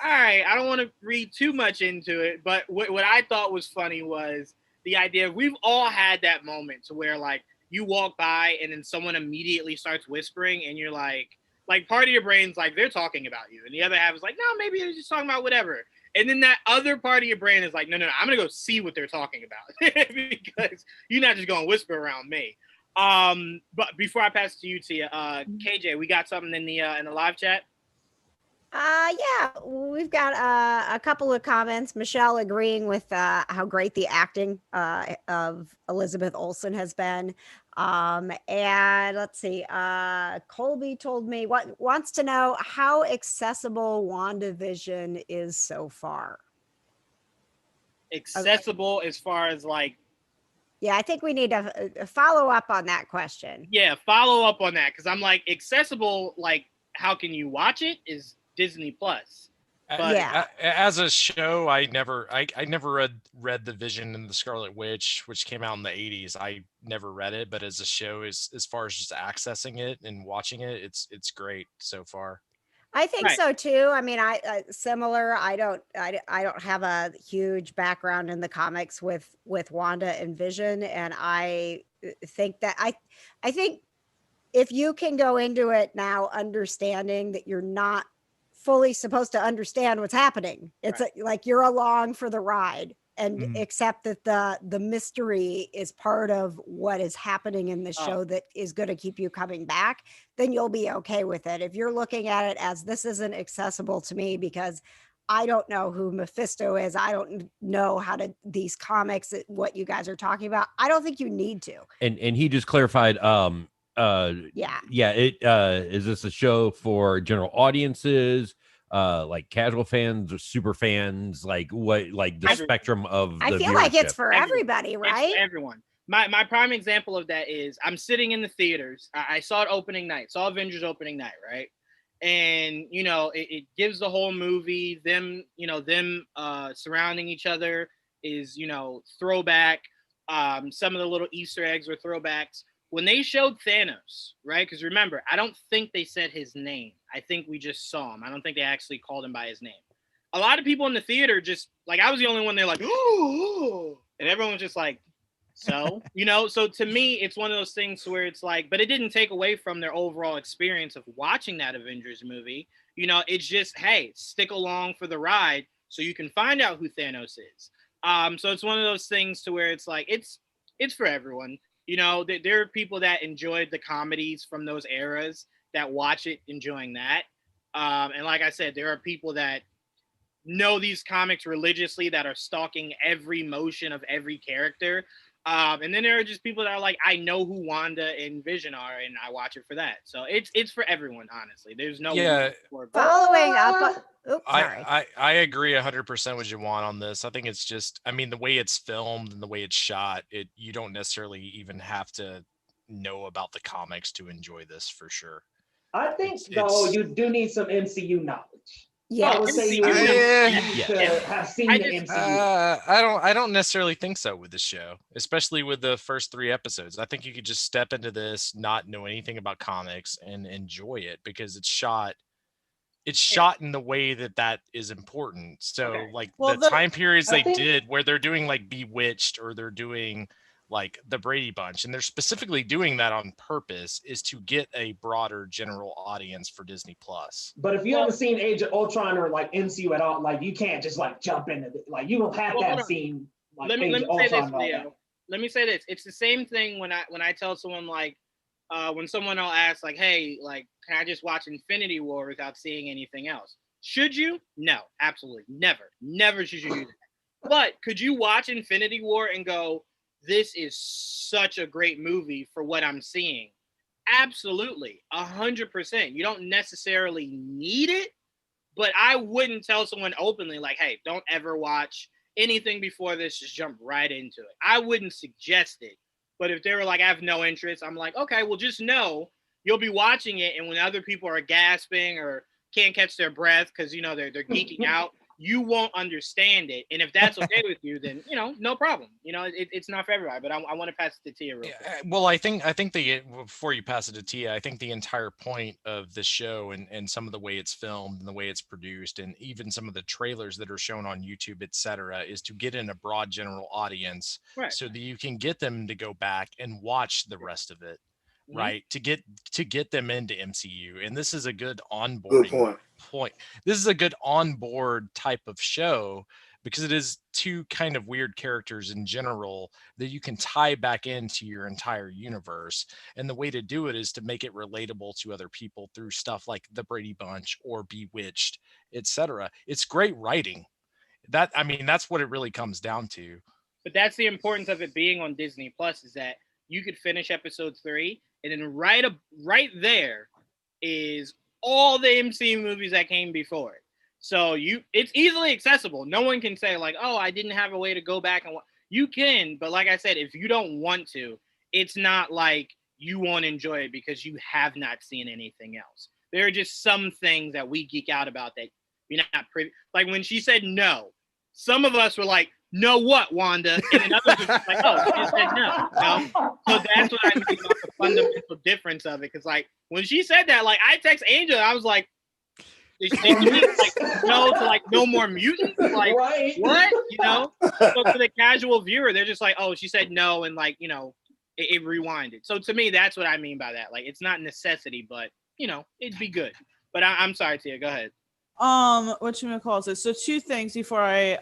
all right, I don't want to read too much into it. But what I thought was funny was the idea of, we've all had that moment to where like you walk by and then someone immediately starts whispering and you're like part of your brain's like, they're talking about you. And the other half is like, no, maybe they're just talking about whatever. And then that other part of your brain is like, no, I'm going to go see what they're talking about because you're not just going to whisper around me. But before I pass it to you, Tia, KJ, we got something in the live chat? Yeah, we've got a couple of comments. Michelle agreeing with how great the acting of Elizabeth Olsen has been. And let's see, Colby told me wants to know how accessible WandaVision is so far. Accessible as far as like, yeah, I think we need to follow up on that question. Yeah, follow up on that, because I'm like, accessible, like how can you watch it is Disney Plus. But yeah, as a show, I never read the Vision and the Scarlet Witch, which came out in the 80s. I never read it, but as a show, as far as just accessing it and watching it, it's great so far. I think so too. I mean, similar. I don't have a huge background in the comics with Wanda and Vision, and I think that I think if you can go into it now understanding that you're not fully supposed to understand what's happening, it's like you're along for the ride and accept that the mystery is part of what is happening in the show that is going to keep you coming back, then you'll be okay with it. If you're looking at it as this isn't accessible to me because I don't know who Mephisto is, I don't know how to these comics, what you guys are talking about, I don't think you need to. And he just clarified is this a show for general audiences, like casual fans or super fans, like what, like the spectrum of the I feel like it's for everybody, right? It's for everyone. My prime example of that is I'm sitting in the theaters. I saw it opening night, saw Avengers opening night, right? And you know, it gives the whole movie, them surrounding each other is, you know, throwback. Some of the little Easter eggs were throwbacks. When they showed Thanos, right? Because remember, I don't think they said his name. I think we just saw him. I don't think they actually called him by his name. A lot of people in the theater just, like, I was the only one there like, ooh, and everyone was just like, so, you know? So to me, it's one of those things where it's like, but it didn't take away from their overall experience of watching that Avengers movie. You know, it's just, hey, stick along for the ride so you can find out who Thanos is. So it's one of those things to where it's like, it's for everyone. You know, there are people that enjoyed the comedies from those eras that watch it enjoying that. And like I said, there are people that know these comics religiously that are stalking every motion of every character. And then there are just people that are like, I know who Wanda and Vision are, and I watch it for that. So it's for everyone, honestly. There's no following up. Oops, sorry. I agree 100% with Juwan on this. I think it's just, I mean, the way it's filmed and the way it's shot, you don't necessarily even have to know about the comics to enjoy this for sure. I think though you do need some MCU knowledge. Yeah, I would say you need to have seen the MCU. I don't necessarily think so with this show, especially with the first 3 episodes. I think you could just step into this, not know anything about comics, and enjoy it because it's shot in the way that is important. So like the time periods they did where they're doing like Bewitched or they're doing like the Brady Bunch, and they're specifically doing that on purpose, is to get a broader general audience for Disney Plus. But if you haven't seen Age of Ultron or like MCU at all, like you can't just like jump into it. Like you don't have that scene. Like let me Age of say this, Ultron Leo. Let me say this. It's the same thing when I tell someone like when someone will ask like, hey, like, can I just watch Infinity War without seeing anything else? Should you? No, absolutely. Never should you do that. But could you watch Infinity War and go, this is such a great movie for what I'm seeing? Absolutely, 100%. You don't necessarily need it, but I wouldn't tell someone openly like, hey, don't ever watch anything before this, just jump right into it. I wouldn't suggest it. But if they were like, I have no interest, I'm like, okay, well, just know you'll be watching it, and when other people are gasping or can't catch their breath because, you know, they're geeking out, you won't understand it. And if that's okay with you, then, you know, no problem. You know, it's not for everybody, but I want to pass it to Tia real quick. Well, I think before you pass it to Tia, I think the entire point of the show and some of the way it's filmed and the way it's produced and even some of the trailers that are shown on YouTube, etc., is to get in a broad general audience, right, so that you can get them to go back and watch the rest of it. Right, to get them into MCU, and this is a good onboarding point. This is a good onboard type of show because it is 2 kind of weird characters in general that you can tie back into your entire universe, and the way to do it is to make it relatable to other people through stuff like the Brady Bunch or Bewitched, etc. It's great writing. That's what it really comes down to. But that's the importance of it being on Disney Plus, is that you could finish episode 3, and then right there is all the MCU movies that came before it. So it's easily accessible. No one can say like, oh, I didn't have a way to go back and you can, but like I said, if you don't want to, it's not like you won't enjoy it because you have not seen anything else. There are just some things that we geek out about that you're not privy. Like when she said no, some of us were like, no what, Wanda? And then others were like, oh, she just said no. No. So that's what I mean about the fundamental difference of it. Because like when she said that, like I text Angel, I was like, did she mean like no to like no more mutants? Like right. What? You know? So to the casual viewer, they're just like, oh, she said no, and like, you know, it rewinded. So to me, that's what I mean by that. Like it's not necessity, but you know, it'd be good. But I'm sorry, Tia, go ahead. Whatchamacallit it? So 2 things before I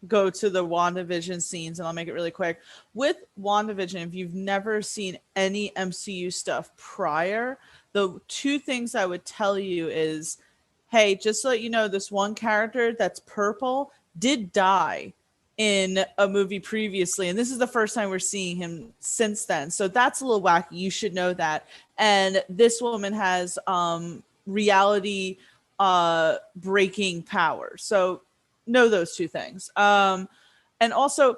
go to the WandaVision scenes, and I'll make it really quick. With WandaVision, if you've never seen any MCU stuff prior, the 2 things I would tell you is, hey, just so you know, this one character that's purple did die in a movie previously, and this is the first time we're seeing him since then. So that's a little wacky. You should know that. And this woman has reality breaking power. So know those 2 things. And also,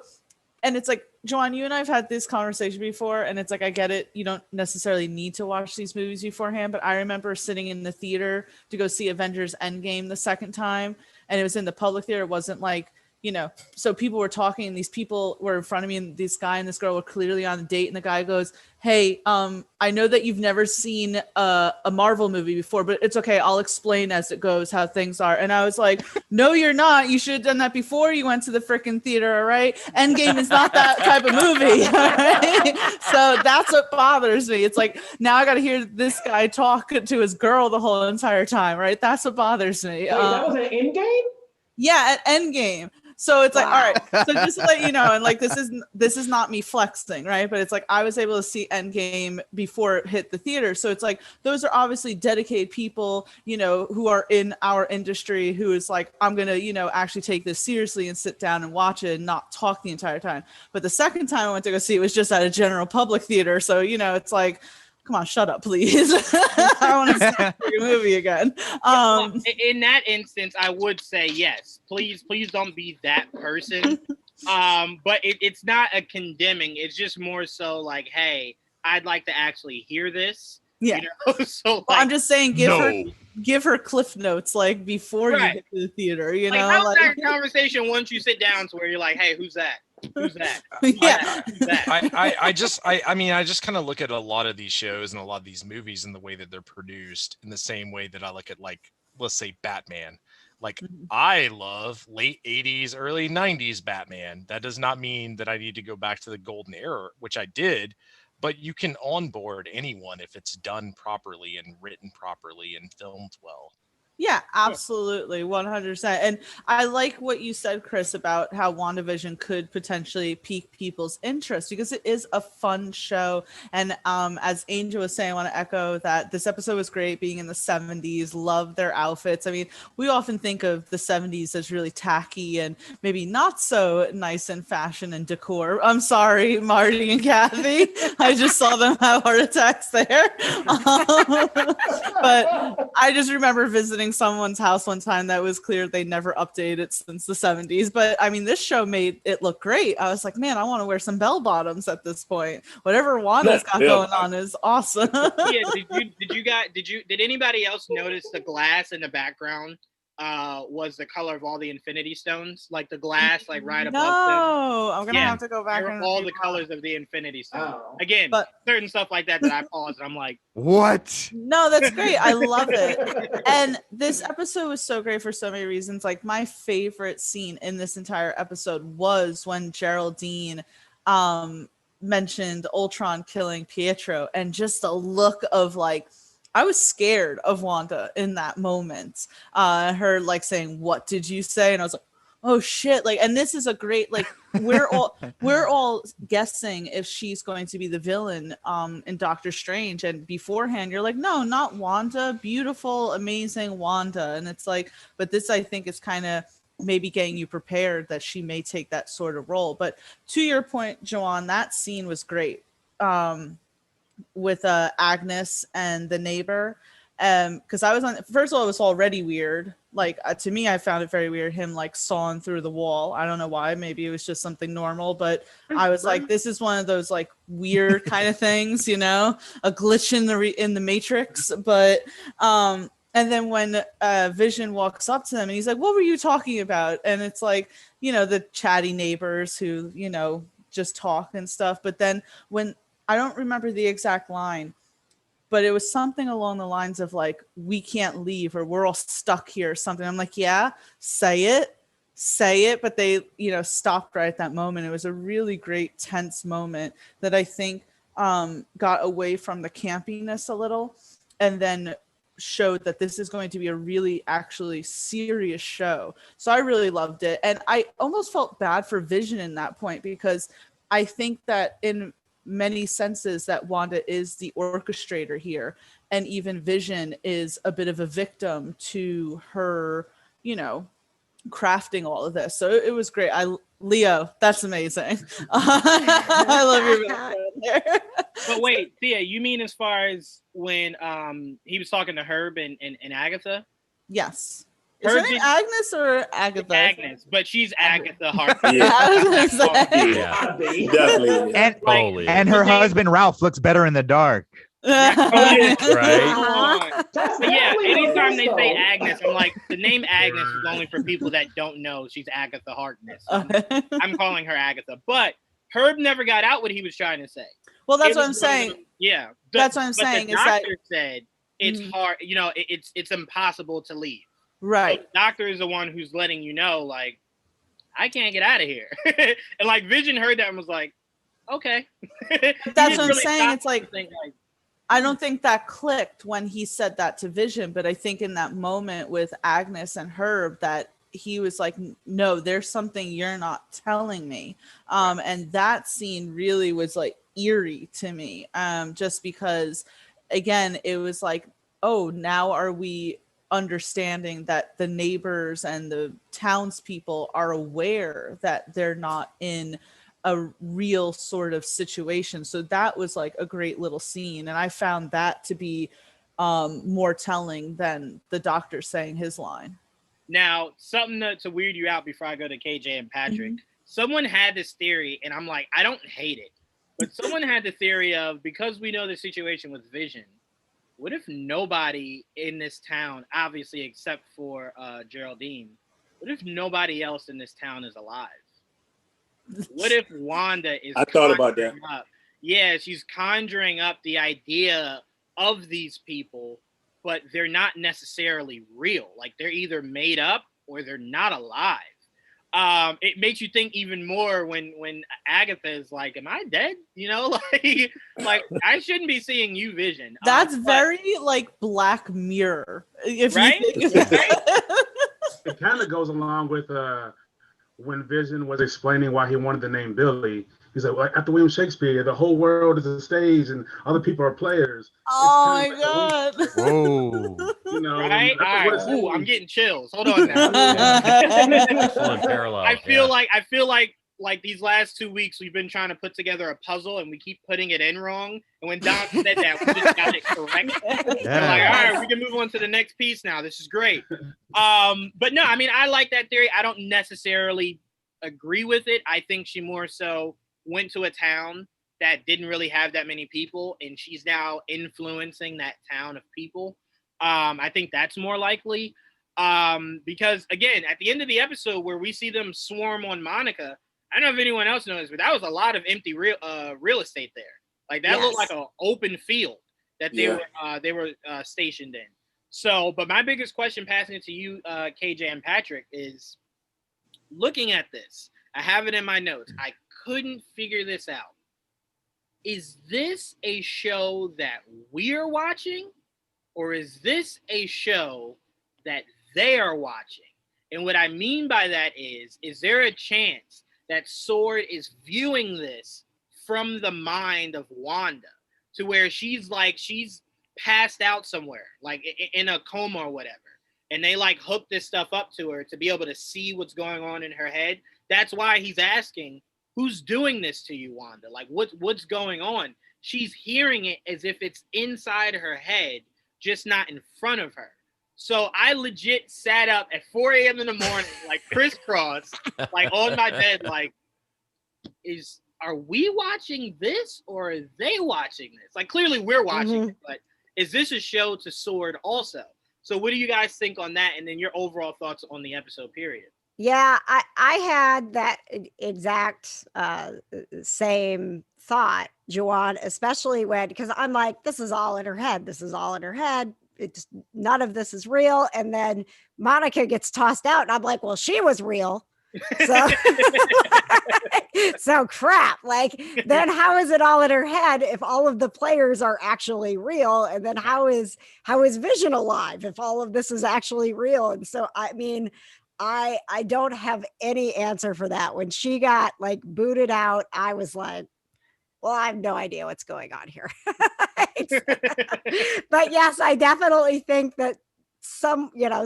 and it's like, Joanne, you and I've had this conversation before, and it's like, I get it. You don't necessarily need to watch these movies beforehand, but I remember sitting in the theater to go see Avengers Endgame the second time, and it was in the public theater. It wasn't like, you know, so people were talking, and these people were in front of me, and this guy and this girl were clearly on a date, and the guy goes, hey, I know that you've never seen a Marvel movie before, but it's okay, I'll explain as it goes how things are. And I was like, no, you're not. You should have done that before you went to the freaking theater, all right? Endgame is not that type of movie, all right? So that's what bothers me. It's like, now I got to hear this guy talk to his girl the whole entire time, right? That's what bothers me. Wait, that was an Endgame? Yeah, at Endgame. So it's like, Wow. all right. So just to let you know, and like this is not me flexing, right? But it's like I was able to see Endgame before it hit the theater. So it's like those are obviously dedicated people, you know, who are in our industry who is like, I'm gonna, you know, actually take this seriously and sit down and watch it and not talk the entire time. But the second time I went to go see it was just at a general public theater. So, you know, it's like, come on, shut up, please. I want to see the movie again. In that instance, I would say yes. Please don't be that person. But it's not a condemning. It's just more so like, hey, I'd like to actually hear this. Yeah. You know? So like, Well, I'm just saying, give her cliff notes like before you get to the theater. You like, know, how's like that conversation once you sit down to where you're like, hey, who's that? Who's that? Yeah. Who's that? I just kind of look at a lot of these shows and a lot of these movies and the way that they're produced in the same way that I look at, like, let's say Batman. Like, I love late 80s, early 90s Batman. That does not mean that I need to go back to the golden era, which I did, but you can onboard anyone if it's done properly and written properly and filmed well. Yeah, absolutely. 100%. And I like what you said, Chris, about how WandaVision could potentially pique people's interest because it is a fun show. And as Angel was saying, I want to echo that this episode was great being in the 70s. Love their outfits. I mean, we often think of the 70s as really tacky and maybe not so nice in fashion and decor. I'm sorry, Marty and Kathy. I just saw them have heart attacks there. But I just remember visiting someone's house one time that was clear they never updated since the 70s. But I mean, this show made it look great. I was like, man, I want to wear some bell bottoms at this point. Whatever Wanda's got going on is awesome. Yeah, did anybody else notice the glass in the background was the color of all the Infinity Stones? Like the glass, like right above them. No, I'm gonna have to go back and all the colors of the Infinity Stones. Again, but certain stuff like that I pause and I'm like, what? No, that's great. I love it. And this episode was so great for so many reasons. Like my favorite scene in this entire episode was when Geraldine mentioned Ultron killing Pietro, and just the look of like, I was scared of Wanda in that moment. Her like saying, "What did you say?" And I was like, "Oh shit!" Like, and this is a great like we're all guessing if she's going to be the villain in Doctor Strange, and beforehand you're like, "No, not Wanda. Beautiful, amazing Wanda." And it's like, but this I think is kind of maybe getting you prepared that she may take that sort of role. But to your point, Joanne, that scene was great. With Agnes and the neighbor, because I was on, first of all, it was already weird. Like to me, I found it very weird, him like sawing through the wall. I don't know why, maybe it was just something normal, but I was like, this is one of those like weird kind of things, you know, a glitch in the Matrix. But and then when Vision walks up to them and he's like, "What were you talking about?" And it's like, you know, the chatty neighbors who, you know, just talk and stuff. But then when, I don't remember the exact line, but it was something along the lines of like, "We can't leave," or "We're all stuck here," or something. I'm like, yeah, say it. But they, you know, stopped right at that moment. It was a really great tense moment that I think got away from the campiness a little, and then showed that this is going to be a really actually serious show. So I really loved it. And I almost felt bad for Vision in that point, because I think that in many senses that Wanda is the orchestrator here, and even Vision is a bit of a victim to her, you know, crafting all of this. So it was great. Leo, that's amazing. I love your background there. But wait, Thea, you mean as far as when he was talking to Herb and Agatha? Is her name Agnes or Agatha? Agnes, but she's Agatha Hart. Yeah. Definitely. And her husband Ralph looks better in the dark. Right. But yeah, anytime they say Agnes, I'm like, the name Agnes is only for people that don't know she's Agatha Harkness. I'm calling her Agatha. But Herb never got out what he was trying to say. Well, that's what I'm saying. Yeah. That's what I'm saying. The doctor said it's hard, you know, it's impossible to leave. Right. So the doctor is the one who's letting you know, like, I can't get out of here. And like Vision heard that and was like, okay. That's what I'm saying. It's like, I don't think that clicked when he said that to Vision, but I think in that moment with Agnes and Herb, that he was like, no, there's something you're not telling me. And that scene really was like eerie to me, just because, again, it was like, oh, now are we understanding that the neighbors and the townspeople are aware that they're not in a real sort of situation. So that was like a great little scene. And I found that to be more telling than the doctor saying his line. Now, something to weird you out before I go to KJ and Patrick. Someone had this theory, and I'm like, I don't hate it, but someone had the theory of, because we know the situation with Vision, what if nobody in this town, obviously except for Geraldine, what if nobody else in this town is alive? What if Wanda is I thought about that. Yeah, she's conjuring up the idea of these people, but they're not necessarily real. Like, they're either made up or they're not alive. It makes you think even more when Agatha is like, am I dead? You know, like I shouldn't be seeing you, Vision. That's very like Black Mirror. If right? you think It kind of goes along with when Vision was explaining why he wanted the name Billy. He's like, well, after William Shakespeare, the whole world is a stage and other people are players. Oh my God. Whoa. You know, Right? Ooh, I'm getting chills. Hold on now. Excellent parallel. I feel like these last 2 weeks we've been trying to put together a puzzle and we keep putting it in wrong. And when Don said that, we just got it correct. We're like, all right, we can move on to the next piece now. This is great. But no, I mean, I like that theory. I don't necessarily agree with it. I think she more so went to a town that didn't really have that many people, and she's now influencing that town of people. I think that's more likely. Because again, at the end of the episode where we see them swarm on Monica, I don't know if anyone else knows, but that was a lot of empty real estate there. Like that looked like an open field that they were stationed in. So, but my biggest question, passing it to you, KJ and Patrick, is looking at this. I have it in my notes. I couldn't figure this out. Is this a show that we're watching, or is this a show that they are watching? And what I mean by that is there a chance that Sword is viewing this from the mind of Wanda, to where she's passed out somewhere, like in a coma or whatever, and they like hook this stuff up to her to be able to see what's going on in her head? That's why he's asking, who's doing this to you, Wanda? Like, what's going on? She's hearing it as if it's inside her head, just not in front of her. So I legit sat up at 4 a.m. in the morning, like crisscross, like on my bed, like, are we watching this or are they watching this? Like, clearly we're watching it, but is this a show to Sword also? So what do you guys think on that? And then your overall thoughts on the episode period. Yeah, I had that exact same thought, Juwan, especially because I'm like, this is all in her head. This is all in her head. It's none of this is real. And then Monica gets tossed out, and I'm like, well, she was real. So, so crap. Like, then how is it all in her head if all of the players are actually real? And then how is Vision alive if all of this is actually real? And so, I mean, I don't have any answer for that. When she got like booted out, I was like, well, I have no idea what's going on here. But yes, I definitely think that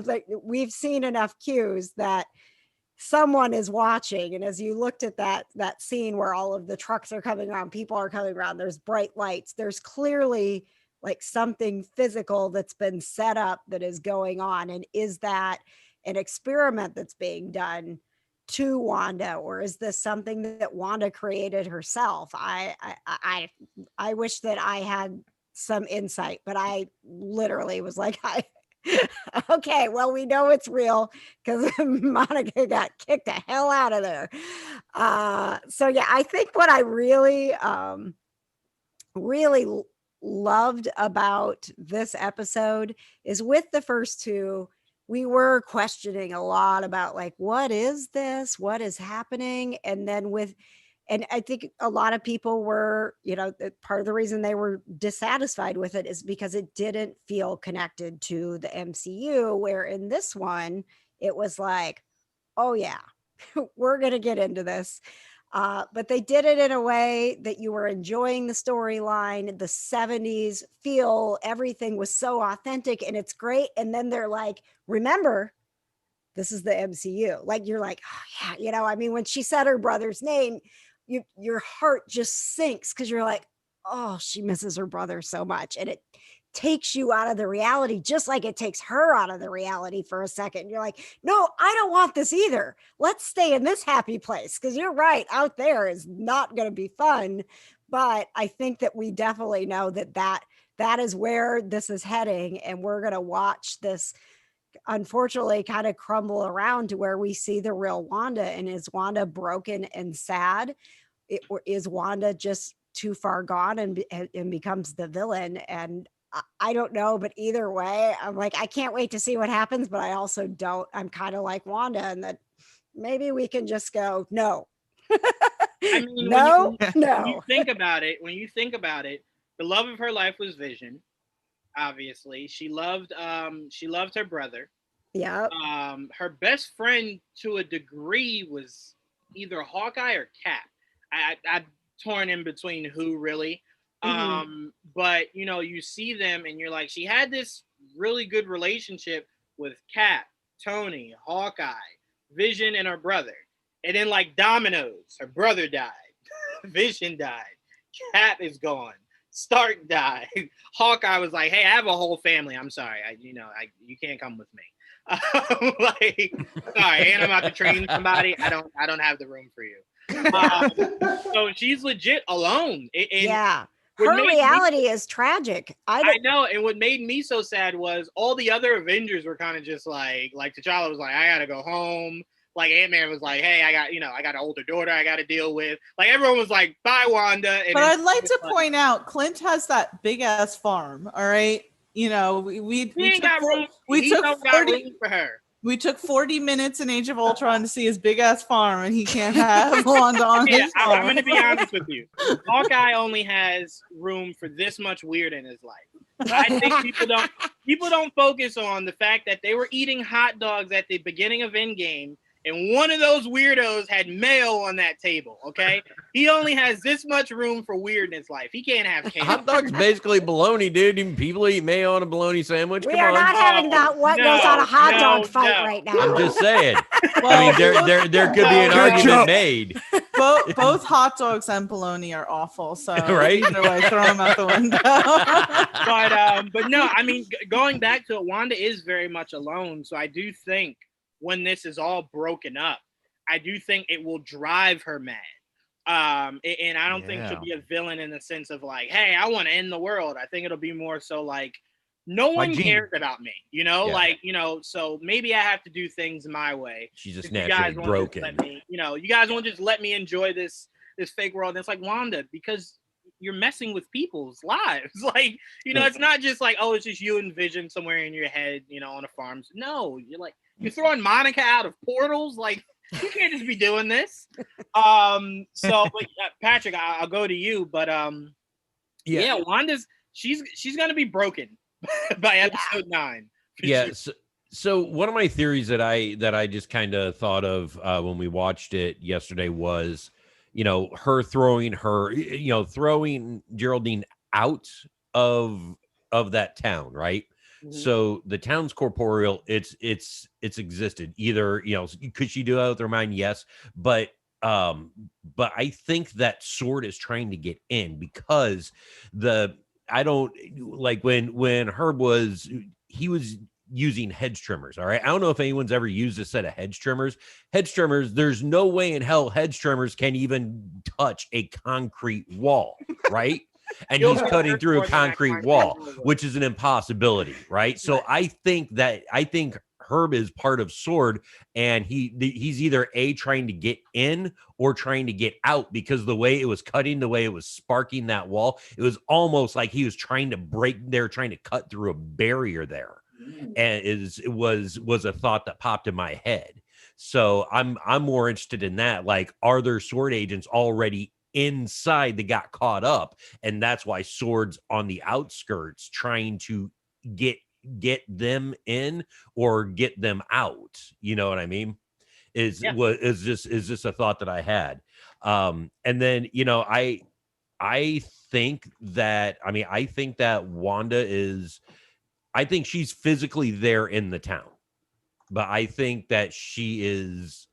like we've seen enough cues that someone is watching. And as you looked at that scene where all of the trucks are coming around, people are coming around, there's bright lights, there's clearly like something physical that's been set up that is going on. And is that an experiment that's being done to Wanda, or is this something that Wanda created herself? I wish that I had some insight, but I literally was like, okay, well, we know it's real because Monica got kicked the hell out of there. So yeah, I think what I really, really loved about this episode is with the first two, we were questioning a lot about like, what is this? What is happening? And then and I think a lot of people were, part of the reason they were dissatisfied with it is because it didn't feel connected to the MCU, where in this one, it was like, oh yeah, we're going to get into this. But they did it in a way that you were enjoying the storyline, the 70s feel, everything was so authentic and it's great. And then they're like, remember, this is the MCU. Like, you're like, oh yeah, I mean, when she said her brother's name, your heart just sinks because you're like, oh, she misses her brother so much. And it takes you out of the reality, just like it takes her out of the reality for a second. You're like, no, I don't want this either. Let's stay in this happy place. Because you're right, out there is not going to be fun. But I think that we definitely know that is where this is heading. And we're going to watch this, unfortunately, kind of crumble around to where we see the real Wanda. And is Wanda broken and sad? Or is Wanda just too far gone and becomes the villain? And I don't know, but either way, I'm like, I can't wait to see what happens, but I also don't. I'm kind of like Wanda, and that maybe we can just go, no. I mean, no. When you think about it, the love of her life was Vision. Obviously, she loved her brother. Yeah. Her best friend to a degree was either Hawkeye or Cap. I torn in between who really. But you see them and you're like, she had this really good relationship with Cap, Tony, Hawkeye, Vision, and her brother. And then like dominoes, her brother died, Vision died, Cap is gone, Stark died. Hawkeye was like, hey, I have a whole family. I'm sorry. You can't come with me. Like, sorry, and I'm about to train somebody. I don't have the room for you. So she's legit alone. Yeah. Her reality is tragic. I know. And what made me so sad was all the other Avengers were kind of just like T'Challa was like, I gotta go home. Like Ant-Man was like, hey, I got an older daughter I got to deal with. Like everyone was like, bye, Wanda. And but I'd like to point out, Clint has that big ass farm. All right. We took 40 for her. We took 40 minutes in Age of Ultron to see his big ass farm, and he can't have Wanda on his farm. I'm going to be honest with you. Hawkeye only has room for this much weird in his life. I think people don't focus on the fact that they were eating hot dogs at the beginning of Endgame, and one of those weirdos had mayo on that table. Okay, he only has this much room for weird in his life. He can't have candy. Hot dog's basically bologna, dude. Even people eat mayo on a bologna sandwich. We are not having that what goes on a hot dog fight right now. I'm just saying. I mean, there could be an argument made. Both hot dogs and bologna are awful. So right? Either way, throw them out the window. But no, I mean, going back to it, Wanda is very much alone. So I do think when this is all broken up, I do think it will drive her mad. And I don't think she'll be a villain in the sense of like, hey, I want to end the world. I think it'll be more so like, no one cares about me, so maybe I have to do things my way. She's just naturally broken. You guys won't just let me enjoy this fake world. And it's like, Wanda, because you're messing with people's lives. Like, it's not just like, oh, it's just you and Vision somewhere in your head, on a farm. No, you're throwing Monica out of portals. Like, you can't just be doing this. But Patrick, I'll go to you. But Wanda's she's gonna be broken by episode 9. Yeah. Sure. So one of my theories that I just kind of thought of when we watched it yesterday was, her throwing Geraldine out of that town, right? Mm-hmm. So the town's corporeal. It's existed. Either could she do that with her mind? Yes, but I think that Sword is trying to get in because I don't like when Herb was using hedge trimmers. All right. I don't know if anyone's ever used a set of hedge trimmers. Hedge trimmers, there's no way in hell hedge trimmers can even touch a concrete wall, right? And he's cutting through a concrete wall, which is an impossibility, right? So I think Herb is part of Sword, and he's either trying to get in or trying to get out, because the way it was cutting, the way it was sparking that wall, it was almost like he was trying to cut through a barrier there. And it was a thought that popped in my head. So I'm more interested in that. Like, are there Sword agents already inside that got caught up, and that's why Sword's on the outskirts trying to get them in or get them out? You know what I mean? is just a thought that I had. And then, you know, I think that Wanda is, I think she's physically there in the town, but I think that she is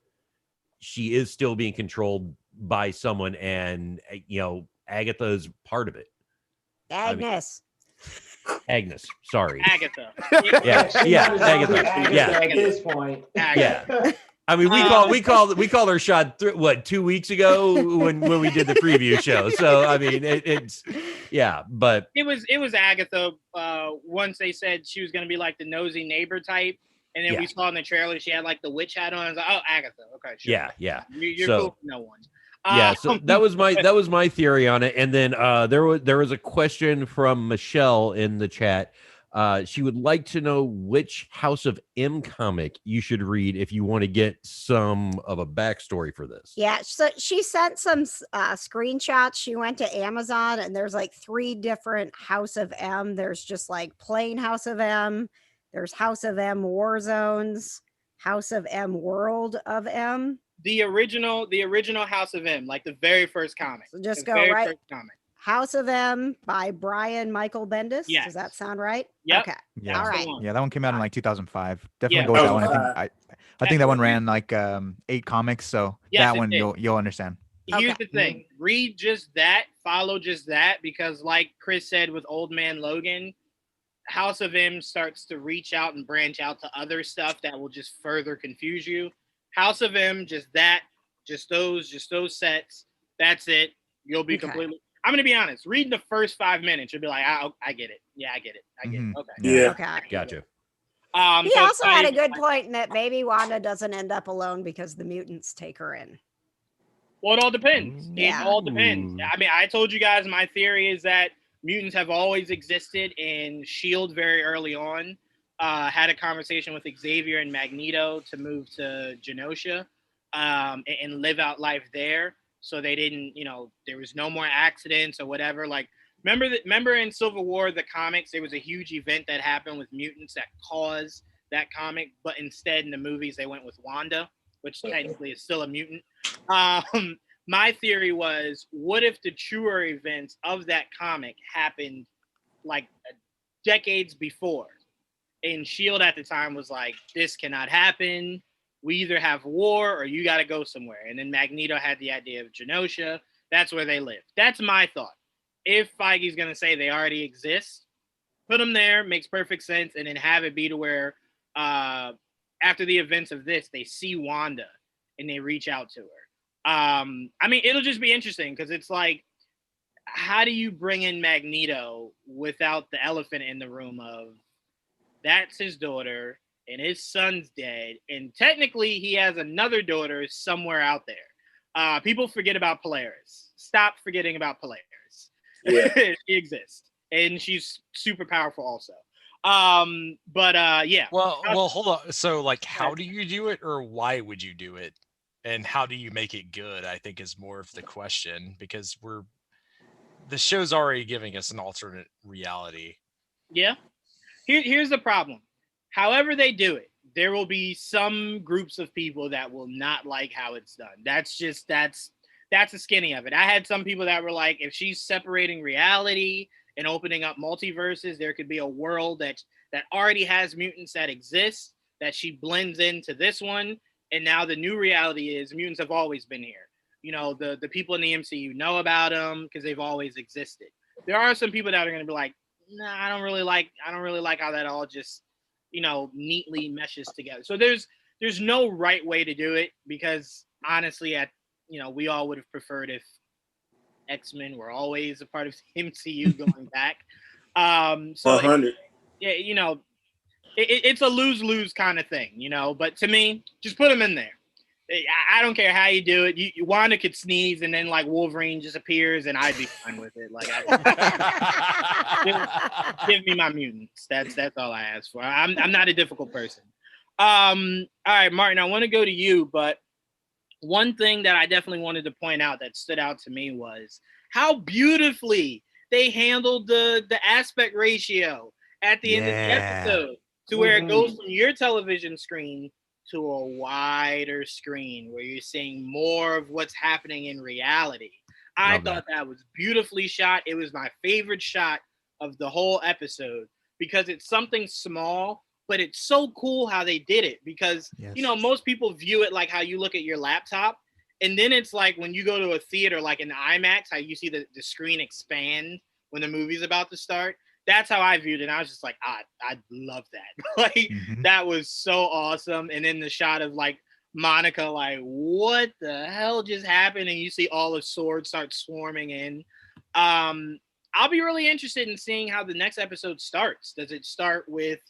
still being controlled by someone, and you know, Agatha is part of it. Agnes. Agnes, sorry. Agatha. Yeah, Agatha. Yeah. At this point. Yeah. I mean, we called her shot 2 weeks ago when we did the preview show. So I mean, it's but it was Agatha. Once they said she was going to be like the nosy neighbor type, and then we saw in the trailer she had like the witch hat on. I was like, oh, Agatha. Okay, sure. Yeah. You're cool for no one. So that was my theory on it. And then there was a question from Michelle in the chat. She would like to know which House of M comic you should read if you want to get some of a backstory for this. Yeah, so she sent some screenshots. She went to Amazon, and there's like 3 different House of M. There's just like plain House of M. There's House of M War Zones, House of M World of M. The original House of M, like the very first comic. So just go right. House of M by Brian Michael Bendis. Yes. Does that sound right? Yep. Okay. Yeah. All right. Yeah, that one came out in like 2005. Definitely go with that one. I think that one ran like 8 comics, so that one you'll understand. Here's the thing. Read just that, follow just that, because like Chris said with Old Man Logan, House of M starts to reach out and branch out to other stuff that will just further confuse you. House of M, just those sets. That's it. You'll be completely. I'm gonna be honest. Reading the first 5 minutes, you'll be like, I get it. Yeah, I get it. I get it. Okay. Yeah. Okay. Gotcha. He also had a good point in that maybe Wanda doesn't end up alone because the mutants take her in. Well, it all depends. Yeah. It all depends. I mean, I told you guys my theory is that mutants have always existed, and S.H.I.E.L.D. very early on had a conversation with Xavier and Magneto to move to Genosha and live out life there. So they didn't, there was no more accidents or whatever. Like, remember in Civil War, the comics, there was a huge event that happened with mutants that caused that comic, but instead in the movies, they went with Wanda, which technically is still a mutant. My theory was, what if the truer events of that comic happened like decades before? And S.H.I.E.L.D. at the time was like, this cannot happen. We either have war or you got to go somewhere. And then Magneto had the idea of Genosha. That's where they live. That's my thought. If Feige's going to say they already exist, put them there, makes perfect sense, and then have it be to where after the events of this, they see Wanda and they reach out to her. I mean, it'll just be interesting because it's like, how do you bring in Magneto without the elephant in the room of that's his daughter, and his son's dead, and technically he has another daughter somewhere out there. People forget about Polaris. Stop forgetting about Polaris. Yeah. She exists, and she's super powerful also. Yeah. Well, hold on. So, like, how do you do it, or why would you do it, and how do you make it good? I think is more of the question, because the show's already giving us an alternate reality. Yeah. Here's the problem. However they do it, there will be some groups of people that will not like how it's done. That's the skinny of it. I had some people that were like, if she's separating reality and opening up multiverses, there could be a world that already has mutants that exist, that she blends into this one. And now the new reality is mutants have always been here. The people in the MCU know about them because they've always existed. There are some people that are going to be like, nah, I don't really like how that all just, neatly meshes together. So there's no right way to do it, because honestly, we all would have preferred if X-Men were always a part of the MCU going back. So 100. It's a lose-lose kind of thing, but to me, just put them in there. I don't care how you do it. Wanda could sneeze and then like Wolverine just appears and I'd be fine with it. Like, give me my mutants. That's all I ask for. I'm not a difficult person. All right, Martin, I want to go to you, but one thing that I definitely wanted to point out that stood out to me was how beautifully they handled the aspect ratio at the end of the episode, to where it goes from your television screen to a wider screen where you're seeing more of what's happening in reality. I thought that was beautifully shot. It was my favorite shot of the whole episode because it's something small, but it's so cool how they did it because, you know, most people view it like how you look at your laptop. And then it's like when you go to a theater, like in IMAX, how you see the screen expand when the movie's about to start. That's how I viewed it. And I was just like, I love that. Like, that was so awesome. And then the shot of like Monica, like, what the hell just happened? And you see all the swords start swarming in. I'll be really interested in seeing how the next episode starts. Does it start with,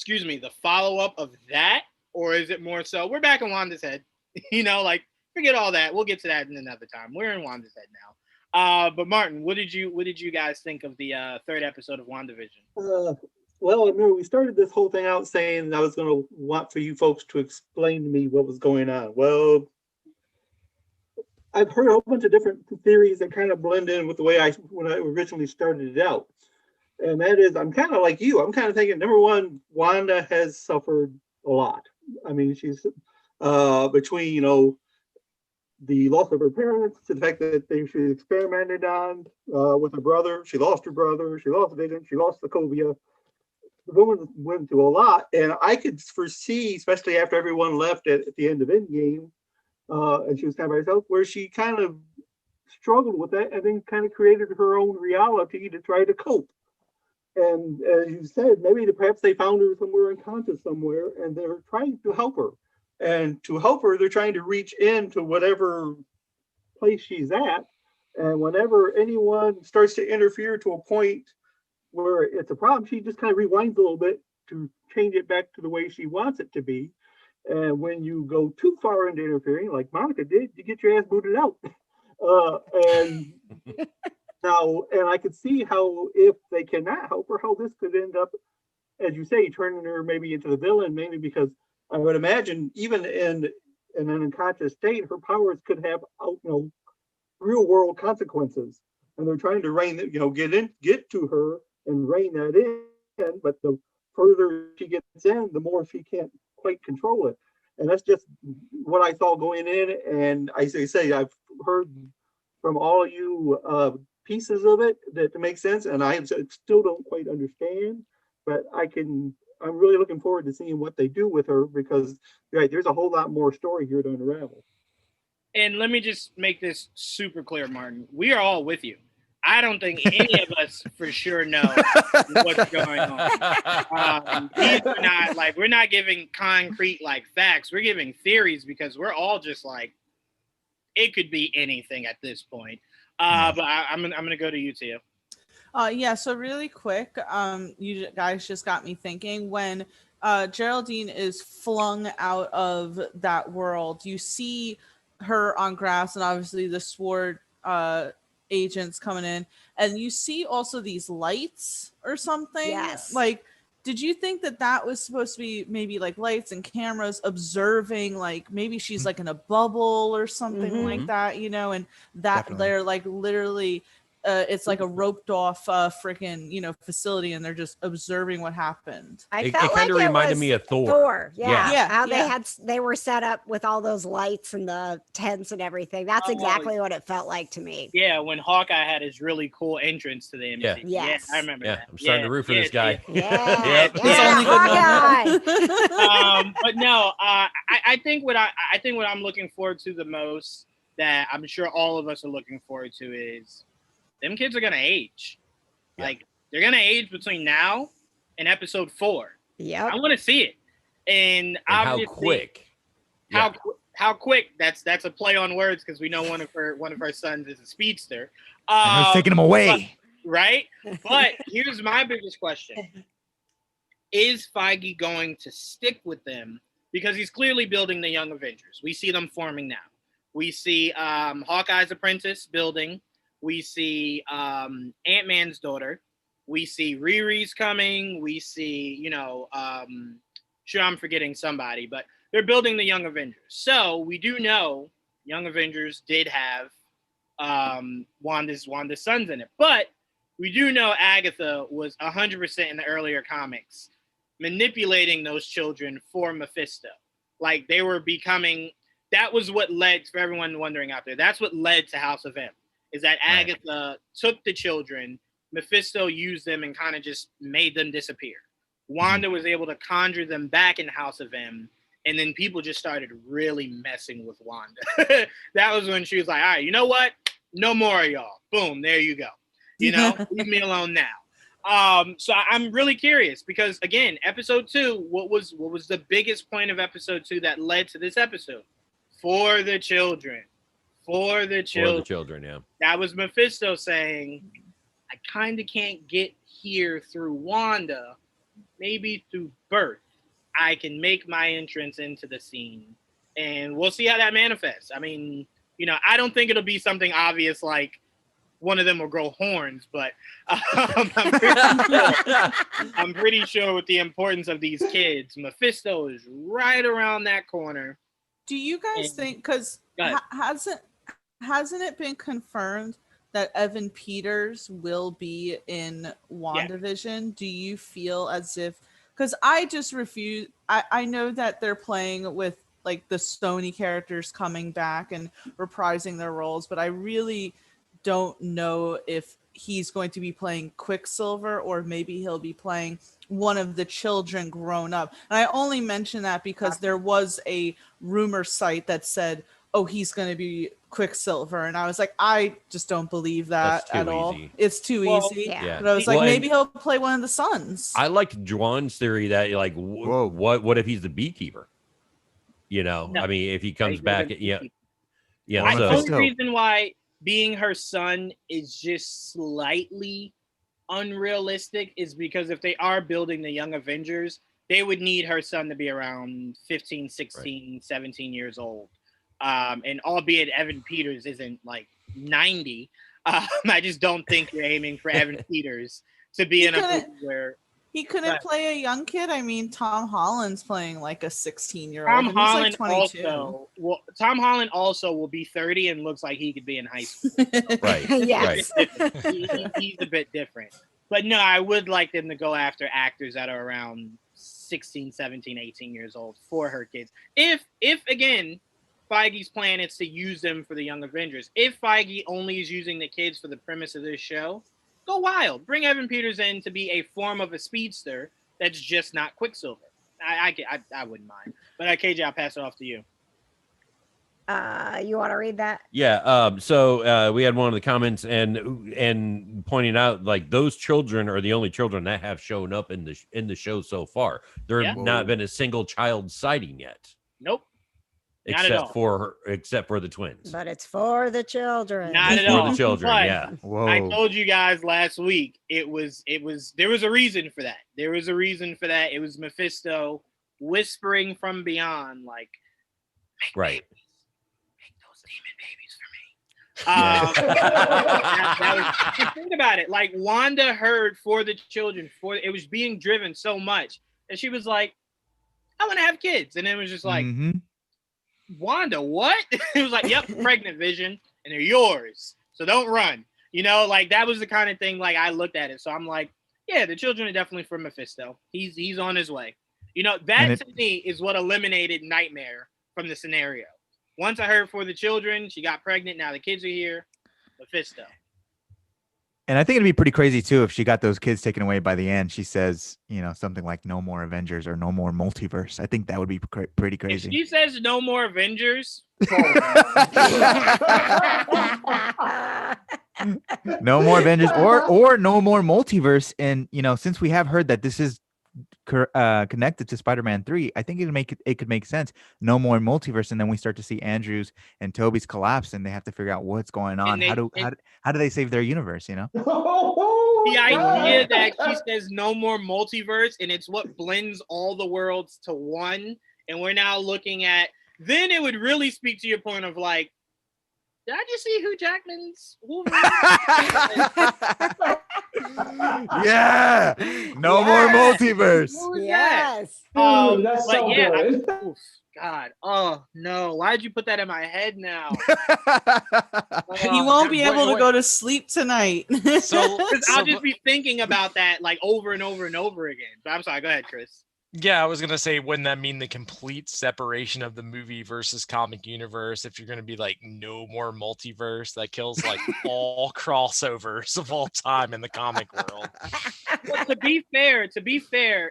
the follow-up of that? Or is it more so, we're back in Wanda's head? You know, like, forget all that. We'll get to that in another time. We're in Wanda's head now. But Martin, what did you guys think of the third episode of WandaVision? Well, I remember we started this whole thing out saying I was going to want for you folks to explain to me what was going on. Well, I've heard a whole bunch of different theories that kind of blend in with the way when I originally started it out. And that is, I'm kind of like you. I'm kind of thinking, number one, Wanda has suffered a lot. I mean, she's between, you know, the loss of her parents, to the fact that she experimented on with her brother. She lost her brother. She lost Vision. She lost Sokovia. The woman went through a lot. And I could foresee, especially after everyone left at the end of Endgame, and she was kind of by herself, where she kind of struggled with that and then kind of created her own reality to try to cope. And as you said, maybe perhaps they found her somewhere unconscious somewhere, and they're trying to help her. And to help her, they're trying to reach into whatever place she's at. And whenever anyone starts to interfere to a point where it's a problem, she just kind of rewinds a little bit to change it back to the way she wants it to be. And when you go too far into interfering, like Monica did, you get your ass booted out. And now, and I could see how, if they cannot help her, how this could end up, as you say, turning her maybe into the villain, mainly because I would imagine even in an unconscious state, her powers could have, real world consequences. And they're trying to get to her and rein that in. But the further she gets in, the more she can't quite control it. And that's just what I thought going in. And I say I've heard from all of you pieces of it that make sense, and I still don't quite understand. But I'm really looking forward to seeing what they do with her, because there's a whole lot more story here to unravel. And let me just make this super clear, Martin. We are all with you. I don't think any of us for sure know what's going on. These are not like, we're not giving concrete like facts. We're giving theories because we're all just like, it could be anything at this point. But I'm gonna go to you, Tia. Yeah, so really quick, you guys just got me thinking. When Geraldine is flung out of that world, you see her on grass, and obviously the sword agents coming in, and you see also these lights or something. Yes. Like, did you think that was supposed to be maybe like lights and cameras observing, like maybe she's like in a bubble or something like that, and that Definitely. they're like literally it's like a roped off freaking facility, and they're just observing what happened. It kind of reminded me of Thor. Yeah. How they were set up with all those lights and the tents and everything. That's exactly what it felt like to me. Yeah, when Hawkeye had his really cool entrance to the MC. Yeah. I remember that. I'm starting to root for this guy. Yeah. But no, I think what I'm looking forward to the most, that I'm sure all of us are looking forward to, is them kids are gonna age. Yeah. Like, they're gonna age between now and episode 4. Yeah, I want to see it, and how quick? How quick? That's a play on words, because we know one of her sons is a speedster. And I was taking him away. Right? But here's my biggest question: is Feige going to stick with them? Because he's clearly building the Young Avengers. We see them forming now. We see Hawkeye's apprentice building. We see Ant-Man's daughter. We see Riri's coming. We see, sure, I'm forgetting somebody, but they're building the Young Avengers. So we do know Young Avengers did have Wanda's sons in it. But we do know Agatha was 100% in the earlier comics manipulating those children for Mephisto. Like they were becoming. That was what led, for everyone wondering out there, that's what led to House of M, is that Agatha took the children, Mephisto used them and kind of just made them disappear. Wanda was able to conjure them back in House of M, and then people just started really messing with Wanda. That was when she was like, all right, you know what? No more of y'all. Boom, there you go. You know, leave me alone now. So I'm really curious because, again, episode 2, what was the biggest point of episode 2 that led to this episode? For the children. For the children. For the children, yeah. That was Mephisto saying, I kind of can't get here through Wanda. Maybe through birth, I can make my entrance into the scene. And we'll see how that manifests. I mean, you know, I don't think it'll be something obvious like one of them will grow horns, but I'm pretty sure with the importance of these kids, Mephisto is right around that corner. Do you guys think, because hasn't it been confirmed that Evan Peters will be in WandaVision? Yeah. Do you feel as if, because I just refuse, I know that they're playing with like the Sony characters coming back and reprising their roles, but I really don't know if he's going to be playing Quicksilver or maybe he'll be playing one of the children grown up. And I only mention that because there was a rumor site that said, oh, he's going to be Quicksilver. And I was like, I just don't believe that at all. It's too easy. Yeah. But I was like, maybe he'll play one of the sons. I liked Juan's theory that like, what if he's the beekeeper? You know, I mean, if he comes back, yeah. The only reason why being her son is just slightly unrealistic is because if they are building the Young Avengers, they would need her son to be around 15, 16, 17 years old. And albeit Evan Peters isn't like 90, I just don't think you're aiming for Evan Peters to be in a movie where he couldn't play a young kid. I mean, Tom Holland's playing like a 16-year-old. Tom Holland Tom Holland also will be 30 and looks like he could be in high school. Right. Yes. He's a bit different. But no, I would like them to go after actors that are around 16, 17, 18 years old for her kids. If again, Feige's plan is to use them for the Young Avengers. If Feige only is using the kids for the premise of this show, go wild. Bring Evan Peters in to be a form of a speedster that's just not Quicksilver. I wouldn't mind. But KJ, I'll pass it off to you. You want to read that? Yeah. So we had one of the comments and pointing out like those children are the only children that have shown up in the show so far. There have not been a single child sighting yet. Nope. Except for the twins. But it's for the children. Not at all. For the children, yeah. Whoa. I told you guys last week there was a reason for that. There was a reason for that. It was Mephisto whispering from beyond, like, make those demon babies for me. That was, think about it. Like Wanda heard for the children, it was being driven so much that she was like, I want to have kids. And it was just like, Wanda, what? It was like, yep, pregnant, Vision, and they're yours. So don't run. You know, like that was the kind of thing like I looked at it. So I'm like, yeah, the children are definitely from Mephisto. He's on his way. You know, that to me is what eliminated Nightmare from the scenario. Once I heard for the children, she got pregnant. Now the kids are here. Mephisto. And I think it'd be pretty crazy too if she got those kids taken away by the end. She says, you know, something like "No more Avengers" or "No more multiverse." I think that would be pretty crazy. If she says "No more Avengers," no more Avengers or no more multiverse. And you know, since we have heard that this is connected to Spider-Man 3, I think it could make sense. No more multiverse, and then we start to see Andrews and Toby's collapse, and they have to figure out what's going on. How do they save their universe? You know, the idea that she says no more multiverse, and it's what blends all the worlds to one, and we're now looking at. Then it would really speak to your point of like, did I just see Hugh Jackman's Wolverine? Yeah, no more multiverse. Yes. That's so good. God, oh no! Why did you put that in my head now? You won't be able to go to sleep tonight. So I'll just be thinking about that like over and over and over again. But I'm sorry. Go ahead, Chris. Yeah, I was gonna say, wouldn't that mean the complete separation of the movie versus comic universe? If you're gonna be like, no more multiverse, that kills like all crossovers of all time in the comic world. Well, to be fair,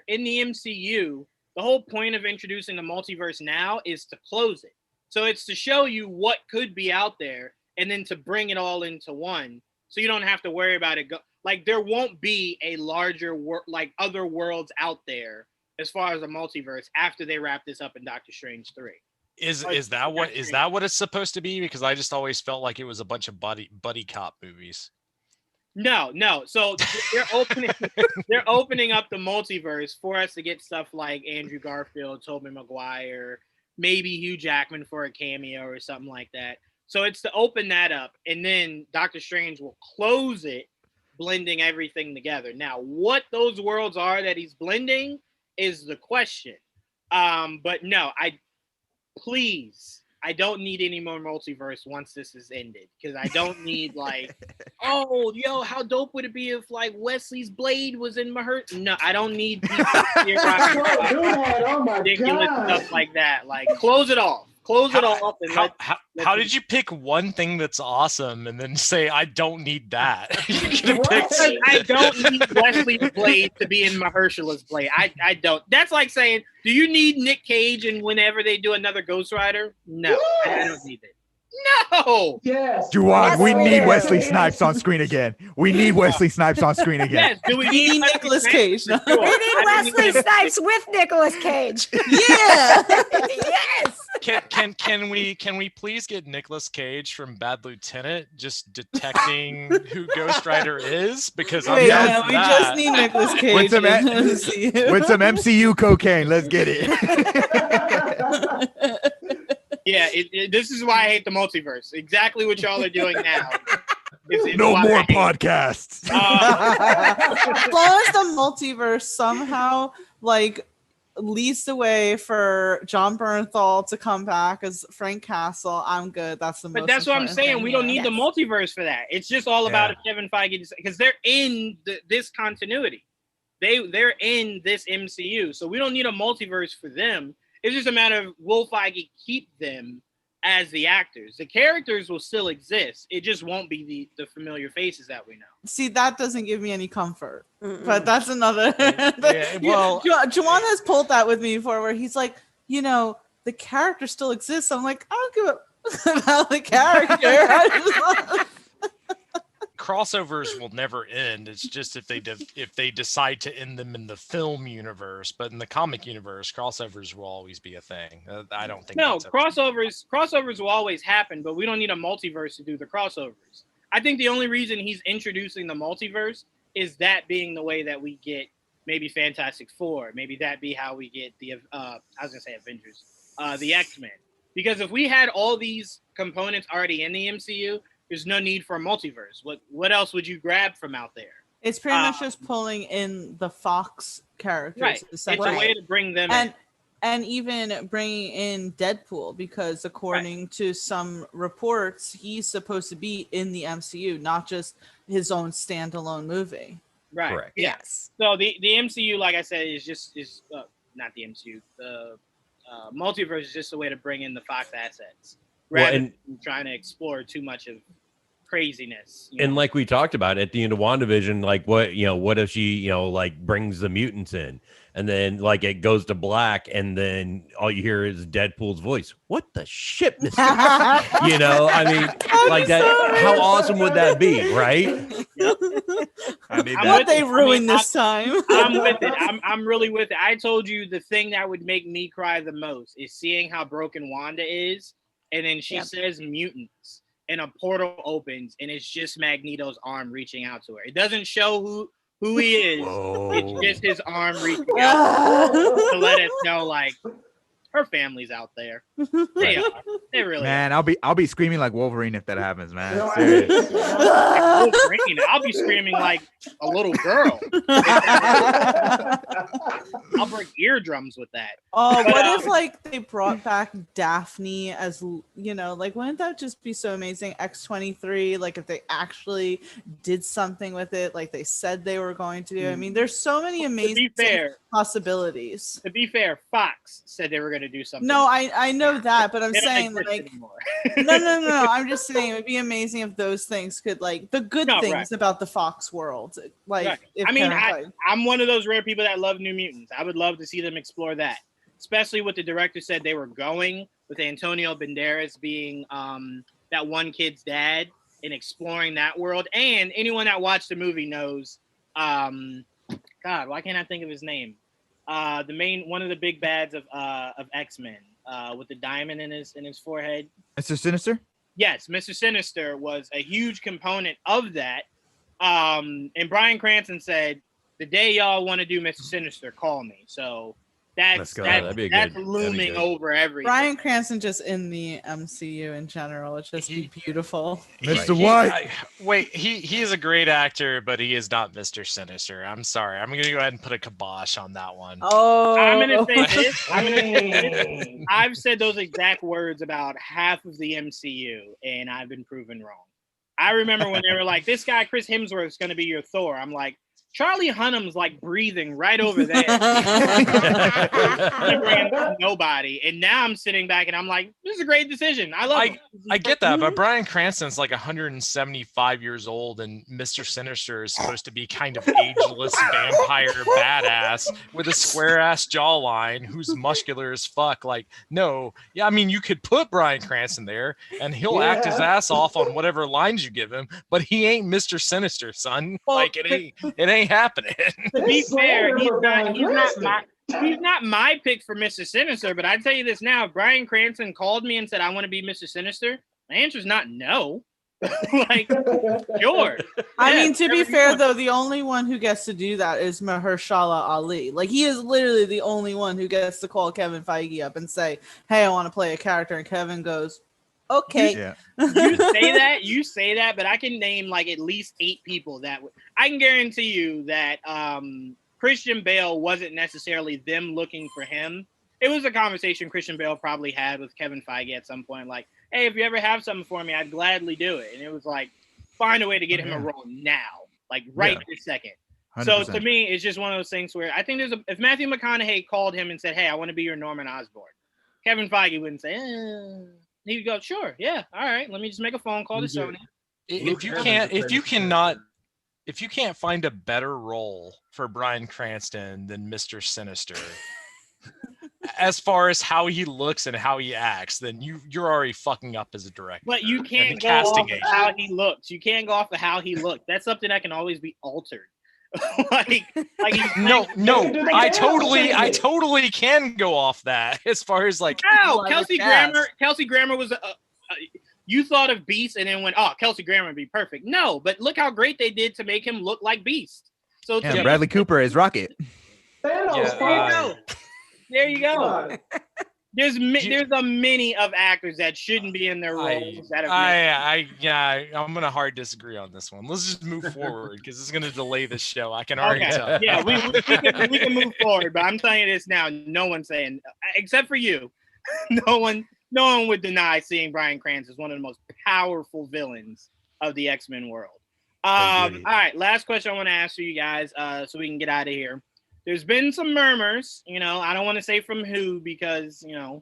in the MCU, the whole point of introducing the multiverse now is to close it. So it's to show you what could be out there, and then to bring it all into one, so you don't have to worry about it. Like there won't be a larger like other worlds out there as far as a multiverse after they wrap this up in Doctor Strange 3. Is that what it's supposed to be? Because I just always felt like it was a bunch of buddy cop movies. No. So they're opening up the multiverse for us to get stuff like Andrew Garfield, Tobey Maguire, maybe Hugh Jackman for a cameo or something like that. So it's to open that up, and then Doctor Strange will close it, blending everything together. Now, what those worlds are that he's blending is the question. But no, I don't need any more multiverse once this is ended, because I don't need like, oh, yo, how dope would it be if like Wesley's blade was in Mahershala? No, I don't need ridiculous stuff like that. Like, close it off. And how did you pick one thing that's awesome and then say I don't need that? I don't need Wesley's blade to be in Mahershala's blade. I don't. That's like saying, do you need Nick Cage and whenever they do another Ghost Rider? No, I don't need it. No. Yes. Juwan, we need Wesley Snipes on screen again. We need Wesley Snipes on screen again. Yes. Do we need Nicolas Cage? No. We need Wesley Snipes with Nicolas Cage. Yeah. Yes. Can we please get Nicolas Cage from Bad Lieutenant just detecting who Ghost Rider is? Because we just need Nicolas Cage with some MCU cocaine. Let's get it. Yeah, this is why I hate the multiverse. Exactly what y'all are doing now. No more podcasts. As long as the multiverse somehow like leads the way for John Bernthal to come back as Frank Castle, I'm good. That's the most. But that's what I'm saying. We don't need the multiverse for that. It's just all about Kevin Feige, because they're in this continuity. They're in this MCU, so we don't need a multiverse for them. It's just a matter of, will Feige keep them as the actors? The characters will still exist. It just won't be the familiar faces that we know. See, that doesn't give me any comfort. But that's another. Well, Juwan has pulled that with me before, where he's like, the character still exists. I'm like, I don't give a about the character. Crossovers will never end. It's just if they decide to end them in the film universe, but in the comic universe, crossovers will always be a thing. I don't think. No, crossovers will always happen, but we don't need a multiverse to do the crossovers. I think the only reason he's introducing the multiverse is that being the way that we get maybe Fantastic Four, maybe that be how we get the I was gonna say Avengers, the X-Men. Because if we had all these components already in the MCU, there's no need for a multiverse. What else would you grab from out there? It's pretty much just pulling in the Fox characters. Right. It's a way to bring them in. And even bringing in Deadpool, because according to some reports, he's supposed to be in the MCU, not just his own standalone movie. Right. Correct. Yes. So the MCU, like I said, is not the MCU. The multiverse is just a way to bring in the Fox assets, rather than trying to explore too much of craziness. And like we talked about at the end of WandaVision, like what if she, like brings the mutants in, and then like it goes to black, and then all you hear is Deadpool's voice. What the shit? I mean, like that. How awesome would that be, right? What they ruined this time. I'm with it. I'm really with it. I told you the thing that would make me cry the most is seeing how broken Wanda is, and then she says mutants, and a portal opens, and it's just Magneto's arm reaching out to her. It doesn't show who he is. Whoa. It's just his arm reaching out to let us know, like, her family's out there. They are. They really Man, are. I'll be screaming like Wolverine if that happens, man. Wolverine, I'll be screaming like a little girl. I'll break eardrums with that. Oh, what if like they brought back Daphne as like wouldn't that just be so amazing? X-23, like if they actually did something with it, like they said they were going to do. I mean, there's so many amazing possibilities. To be fair, Fox said they were going to do something. No, I know that, but I'm They don't saying exist like anymore. no. I'm just saying it would be amazing if those things could like the good No, things right. about the Fox world. Like, Right. if I mean, Karen Feige- I'm one of those rare people that love New Mutants. I would love to see them explore that, especially what the director said they were going with Antonio Banderas being that one kid's dad and exploring that world. And anyone that watched the movie knows, God, why can't I think of his name? One of the big bads of X-Men with the diamond in his forehead. Mr. Sinister? Yes, Mr. Sinister was a huge component of that. And Bryan Cranston said, the day y'all want to do Mr. Sinister, call me. So that's looming over everything. Bryan Cranston just in the MCU in general, it's just beautiful. Mr. White. Wait, he is a great actor, but he is not Mr. Sinister. I'm sorry. I'm gonna go ahead and put a kibosh on that one. Oh, I'm gonna say this. I've said those exact words about half of the MCU, and I've been proven wrong. I remember when they were like, "This guy Chris Hemsworth is gonna be your Thor." I'm like, Charlie Hunnam's like breathing right over there. Nobody. And now I'm sitting back and I'm like, this is a great decision. I love it. I get that, but Bryan Cranston's like 175 years old, and Mr. Sinister is supposed to be kind of ageless vampire badass with a square ass jawline who's muscular as fuck. Like, no, yeah, I mean, you could put Bryan Cranston there and he'll act his ass off on whatever lines you give him, but he ain't Mr. Sinister, son. Like, it ain't happening. To be fair, he's not my pick for Mr. Sinister, but I tell you this now, if Bryan Cranston called me and said, I want to be Mr. Sinister, my answer is not no. Like, sure. I mean, to be fair, though, the only one who gets to do that is Mahershala Ali. Like, he is literally the only one who gets to call Kevin Feige up and say, hey, I want to play a character. And Kevin goes, okay. Yeah. You say that, but I can name like at least 8 people that I can guarantee you that Christian Bale wasn't necessarily them looking for him. It was a conversation Christian Bale probably had with Kevin Feige at some point, like, hey, if you ever have something for me, I'd gladly do it. And it was like, find a way to get him a role now, like this second. 100%. So to me, it's just one of those things where I think if Matthew McConaughey called him and said, hey, I want to be your Norman Osborn, Kevin Feige wouldn't say, he'd go, sure, yeah, all right, let me just make a phone call to Sony. If you can't find a better role for Bryan Cranston than Mr. Sinister, as far as how he looks and how he acts, then you're already fucking up as a director. But you can't go off of how he looks. You can't go off of how he looks. That's something that can always be altered. No, I totally can go off that as far as like. No, Kelsey Grammer was you thought of Beast and then went, oh, Kelsey Grammer would be perfect. No, but look how great they did to make him look like Beast. So Bradley Cooper is Rocket. There you go. There's a many of actors that shouldn't be in their roles. I'm gonna hard disagree on this one. Let's just move forward because it's gonna delay the show. I can already tell. Yeah, we can move forward, but I'm telling you this now. No one's saying, except for you, no one would deny seeing Bryan Cranston as one of the most powerful villains of the X-Men world. All right, last question I want to ask you guys, so we can get out of here. There's been some murmurs, I don't want to say from who because, I don't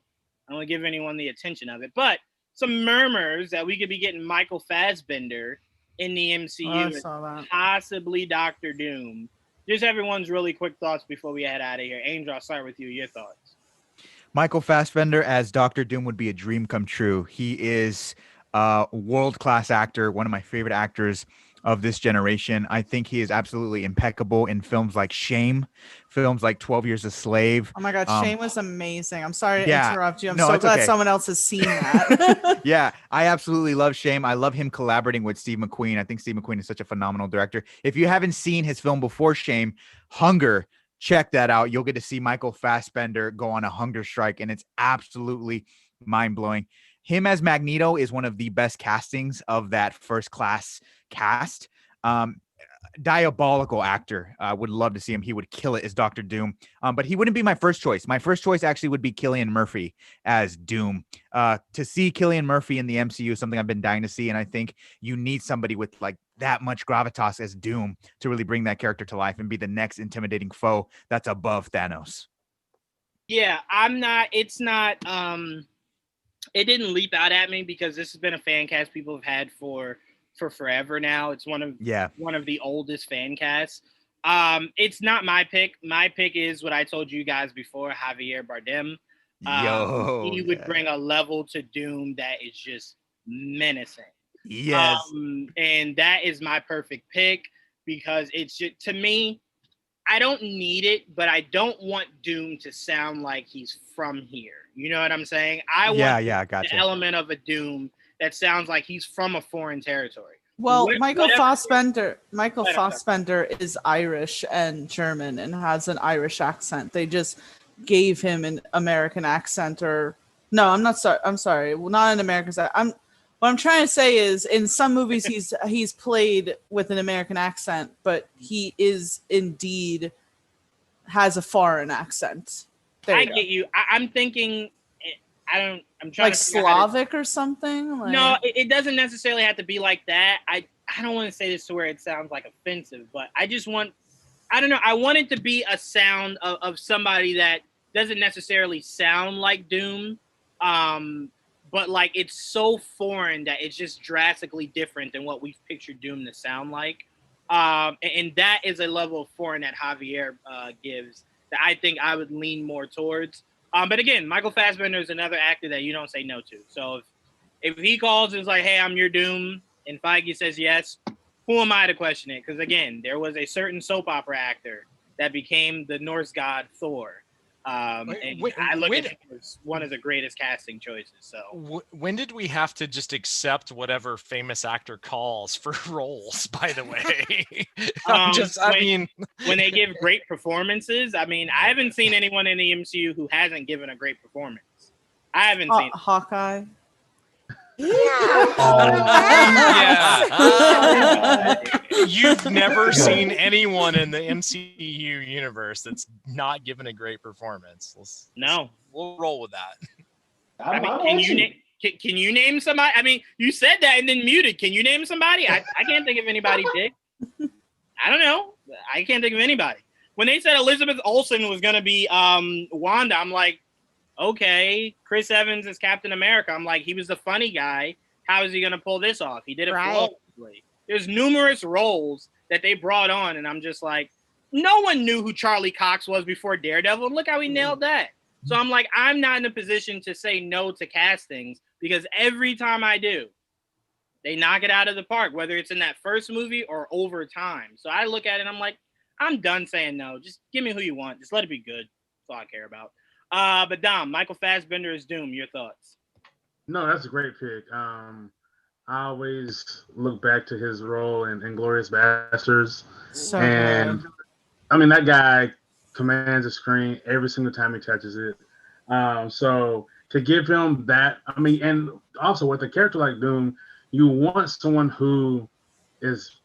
want to give anyone the attention of it, but some murmurs that we could be getting Michael Fassbender in the MCU, possibly Dr. Doom. Just everyone's really quick thoughts before we head out of here. Angel, I'll start with you. Your thoughts. Michael Fassbender as Dr. Doom would be a dream come true. He is a world-class actor, one of my favorite actors of this generation. I think he is absolutely impeccable in films like Shame, films like 12 Years a Slave. Oh my God, Shame was amazing. I'm sorry to interrupt you. I'm so glad someone else has seen that. Yeah, I absolutely love Shame. I love him collaborating with Steve McQueen. I think Steve McQueen is such a phenomenal director. If you haven't seen his film before Shame, Hunger, check that out. You'll get to see Michael Fassbender go on a hunger strike, and it's absolutely mind-blowing. Him as Magneto is one of the best castings of that First Class cast. diabolical actor. I would love to see him. He would kill it as Dr. Doom. But he wouldn't be my first choice. My first choice actually would be Cillian Murphy as Doom. To see Cillian Murphy in the MCU is something I've been dying to see, and I think you need somebody with like that much gravitas as Doom to really bring that character to life and be the next intimidating foe that's above Thanos. Yeah, it's not it didn't leap out at me because this has been a fan cast people have had for forever now. It's one of the oldest fan casts. It's not my pick. My pick is what I told you guys before, Javier Bardem. He would bring a level to Doom that is just menacing. Yes. And that is my perfect pick because it's just, to me, I don't need it, but I don't want Doom to sound like he's from here. You know what I'm saying? I want gotcha. the element of a Doom that sounds like he's from a foreign territory. Well, Michael Fassbender is Irish and German and has an Irish accent. They just gave him an American accent, or no, I'm not sorry. I'm sorry. Well, not an American accent. What I'm trying to say is in some movies he's played with an American accent, but he is indeed has a foreign accent. I get you. I'm thinking I'm trying like to Slavic or something. Like... No, it doesn't necessarily have to be like that. I don't want to say this to where it sounds like offensive, but I just want, I don't know. I want it to be a sound of somebody that doesn't necessarily sound like Doom. But like it's so foreign that it's just drastically different than what we've pictured Doom to sound like. And that is a level of foreign that Javier gives that I think I would lean more towards. But again, Michael Fassbender is another actor that you don't say no to. So if he calls and is like, hey, I'm your Doom, and Feige says yes, who am I to question it? Because again, there was a certain soap opera actor that became the Norse god Thor. I look at him as one of the greatest casting choices. So when did we have to just accept whatever famous actor calls for roles? By the way, when they give great performances, I mean, I haven't seen anyone in the MCU who hasn't given a great performance. I haven't seen Hawkeye. You've never seen anyone in the MCU universe that's not given a great performance. We'll roll with that. I mean, can you name somebody? I mean, you said that and then muted. Can you name somebody? I can't think of anybody, Dick. I don't know. I can't think of anybody. When they said Elizabeth Olsen was going to be Wanda, I'm like, okay, Chris Evans is Captain America. I'm like, he was the funny guy. How is he going to pull this off? He did it flawlessly. There's numerous roles that they brought on, and I'm just like, no one knew who Charlie Cox was before Daredevil. Look how he nailed that. So I'm like, I'm not in a position to say no to castings because every time I do, they knock it out of the park, whether it's in that first movie or over time. So I look at it and I'm like, I'm done saying no. Just give me who you want. Just let it be good. That's all I care about. But Dom, Michael Fassbender is Doom. Your thoughts? No, that's a great pick. I always look back to his role in Inglourious Basterds. And good. I mean, that guy commands the screen every single time he touches it. So to give him that, I mean, and also with a character like Doom, you want someone who is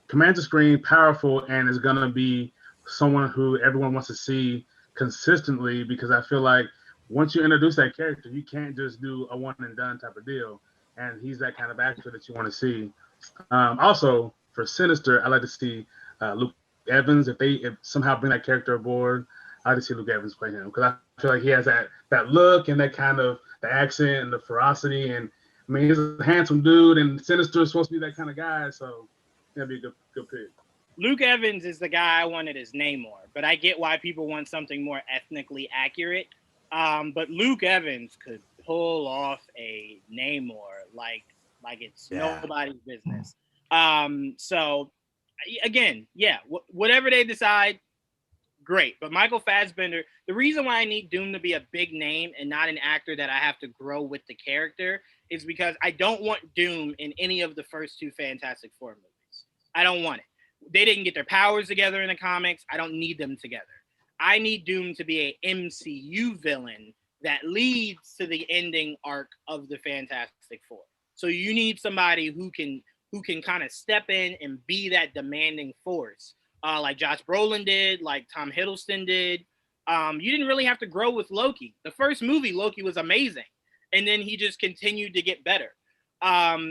commands the screen, powerful, and is going to be someone who everyone wants to see consistently, because I feel like once you introduce that character, you can't just do a one and done type of deal. And he's that kind of actor that you want to see. Also, for Sinister, I like to see Luke Evans. If somehow bring that character aboard, I like to see Luke Evans play him, because I feel like he has that look and that kind of the accent and the ferocity. And I mean, he's a handsome dude, and Sinister is supposed to be that kind of guy. So that'd be a good pick. Luke Evans is the guy I wanted as Namor, but I get why people want something more ethnically accurate. But Luke Evans could pull off a Namor like it's nobody's business. So again, whatever they decide, great. But Michael Fassbender, the reason why I need Doom to be a big name and not an actor that I have to grow with the character is because I don't want Doom in any of the first two Fantastic Four movies. I don't want it. They didn't get their powers together in the comics. I don't need them together. I need Doom to be a MCU villain that leads to the ending arc of the Fantastic Four. So you need somebody who can who can kind of step in and be that demanding force, like Josh Brolin did, like Tom Hiddleston did. You didn't really have to grow with Loki. The first movie, Loki was amazing, and then he just continued to get better.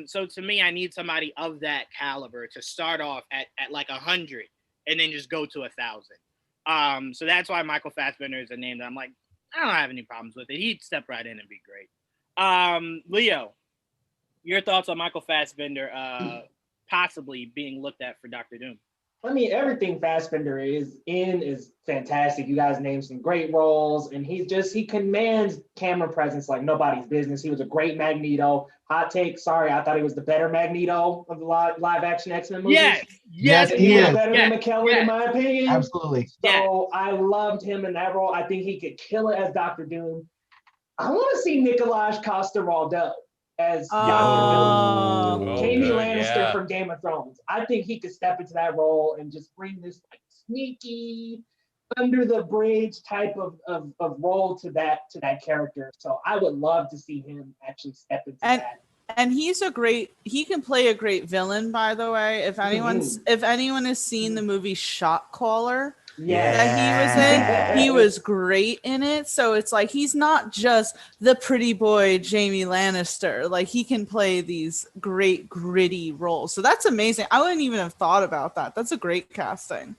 So to me, I need somebody of that caliber to start off at like 100 and then just go to 1,000. So that's why Michael Fassbender is a name that I'm like, I don't have any problems with it. He'd step right in and be great. Leo, your thoughts on Michael Fassbender possibly being looked at for Dr. Doom? I mean, everything Fassbender is fantastic. You guys named some great roles, and he commands camera presence like nobody's business. He was a great Magneto. Hot take, sorry, I thought he was the better Magneto of the live action X-Men movies. Yes, he he was is. better than McKellen, in my opinion. Absolutely. So I loved him in that role. I think he could kill it as Dr. Doom. I want to see Nikolaj Coster-Waldau as Dr. Doom. Jamie Lannister from Game of Thrones. I think he could step into that role and just bring this like sneaky, under the bridge type of role to that character. So I would love to see him actually step into that. And he can play a great villain, by the way. If anyone has seen the movie Shot Caller, that he was great in it. So it's like he's not just the pretty boy Jamie Lannister. Like he can play these great gritty roles. So that's amazing. I wouldn't even have thought about that. That's a great casting.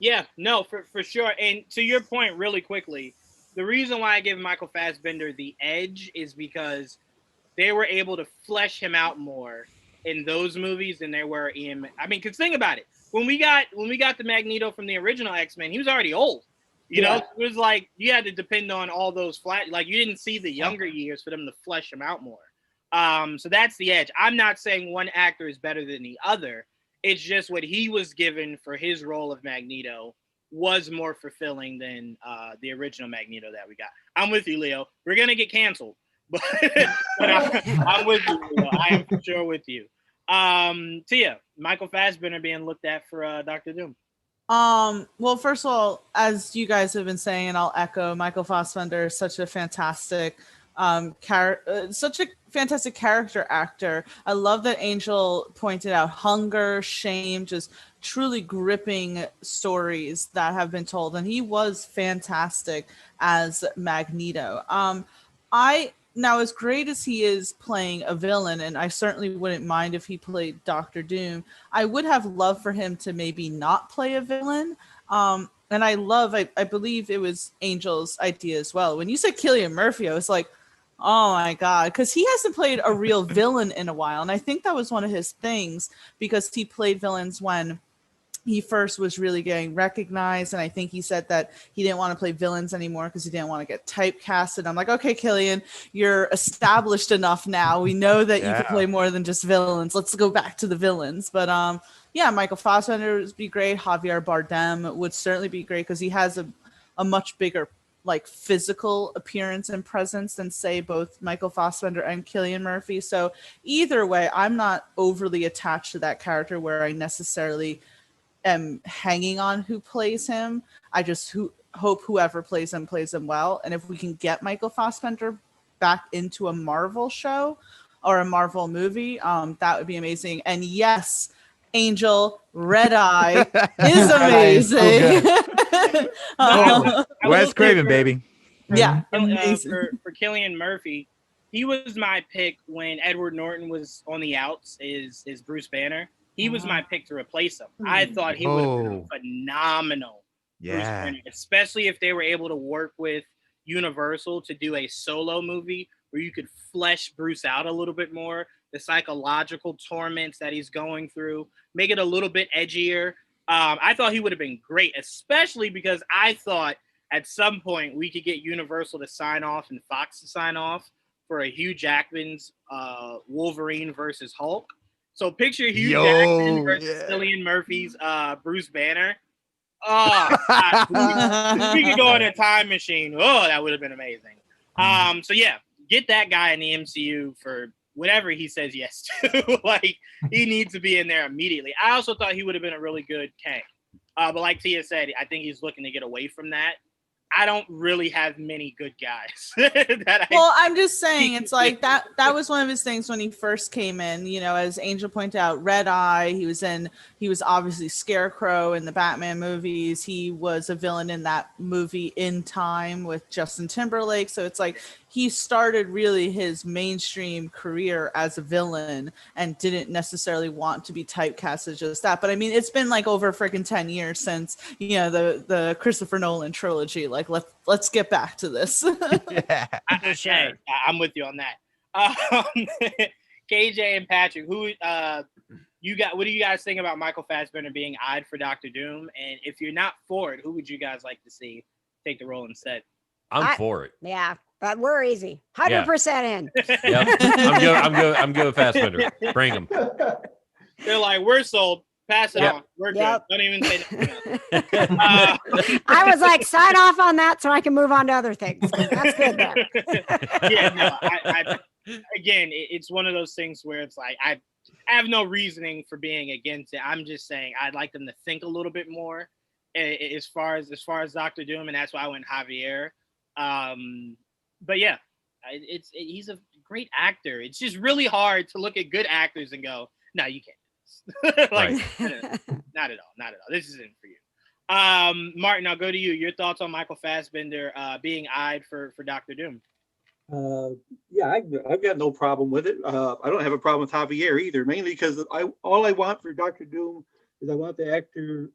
Yeah, no, for sure. And to your point, really quickly, the reason why I give Michael Fassbender the edge is because they were able to flesh him out more in those movies than they were in. I mean, because think about it. When we got the Magneto from the original X-Men, he was already old. You know, it was like you had to depend on all those like you didn't see the younger years for them to flesh him out more. So that's the edge. I'm not saying one actor is better than the other. It's just what he was given for his role of Magneto was more fulfilling than the original Magneto that we got. I'm with you, Leo. We're gonna get canceled, but I'm with you, Leo. I am for sure with you. Tia, Michael Fassbender being looked at for Dr. Doom. Well, first of all, as you guys have been saying, and I'll echo, Michael Fassbender is such a fantastic character actor. I love that Angel pointed out hunger, shame, just truly gripping stories that have been told, and he was fantastic as Magneto. Now, as great as he is playing a villain, and I certainly wouldn't mind if he played Dr. Doom, I would have loved for him to maybe not play a villain. And I believe it was Angel's idea as well. When you said Cillian Murphy, I was like, oh my God, because he hasn't played a real villain in a while. And I think that was one of his things, because he played villains when he first was really getting recognized. And I think he said that he didn't want to play villains anymore because he didn't want to get typecasted. I'm like, okay, Cillian, you're established enough now. We know that you can play more than just villains. Let's go back to the villains. But Michael Fassbender would be great. Javier Bardem would certainly be great because he has a much bigger like physical appearance and presence than say both Michael Fassbender and Cillian Murphy. So either way, I'm not overly attached to that character where I necessarily am hanging on who plays him. I just hope whoever plays him well. And if we can get Michael Fassbender back into a Marvel show or a Marvel movie, that would be amazing. And yes, Angel, Red Eye is amazing. Wes Craven, baby. Yeah, for Cillian Murphy, he was my pick when Edward Norton was on the outs. Is Bruce Banner? He was my pick to replace him. I thought he would have been phenomenal. Bruce Banner, especially if they were able to work with Universal to do a solo movie where you could flesh Bruce out a little bit more, the psychological torments that he's going through, make it a little bit edgier. I thought he would have been great, especially because I thought at some point we could get Universal to sign off and Fox to sign off for a Hugh Jackman's Wolverine versus Hulk. So picture Hugh Jackman versus Cillian Murphy's Bruce Banner. Oh, God. We could go in a time machine. Oh, that would have been amazing. So yeah, get that guy in the MCU for whatever he says yes to. Like, he needs to be in there immediately. I also thought he would have been a really good Kang. But like Tia said, I think he's looking to get away from that. I don't really have many good guys that Well, I'm just saying, it's like that was one of his things when he first came in, you know, as Angel pointed out, Red Eye, he was obviously Scarecrow in the Batman movies. He was a villain in that movie In Time with Justin Timberlake. So it's like he started really his mainstream career as a villain and didn't necessarily want to be typecast as just that. But I mean, it's been like over freaking 10 years since, you know, the Christopher Nolan trilogy. Like, let's get back to this. Yeah. I'm with you on that. KJ and Patrick, what do you guys think about Michael Fassbender being eyed for Dr. Doom? And if you're not for it, who would you guys like to see take the role instead? I'm for it. Yeah, but we're easy. 100% in. Yep. I'm good with Fassbender. Bring him. They're like, we're sold. Pass it Yep. on. We're Yep. good. Don't even say anything else. I was like, sign off on that so I can move on to other things. That's good there. Yeah, no, again, it's one of those things where it's like I have no reasoning for being against it. I'm just saying I'd like them to think a little bit more as far as Dr. Doom, and that's why I went Javier. But yeah, he's a great actor. It's just really hard to look at good actors and go, no, you can't. Like, not at all. This isn't for you. Martin, I'll go to you. Your thoughts on Michael Fassbender being eyed for Dr. Doom? Yeah, I've got no problem with it. I don't have a problem with Javier either, mainly because all I want for Dr. Doom is I want the actor,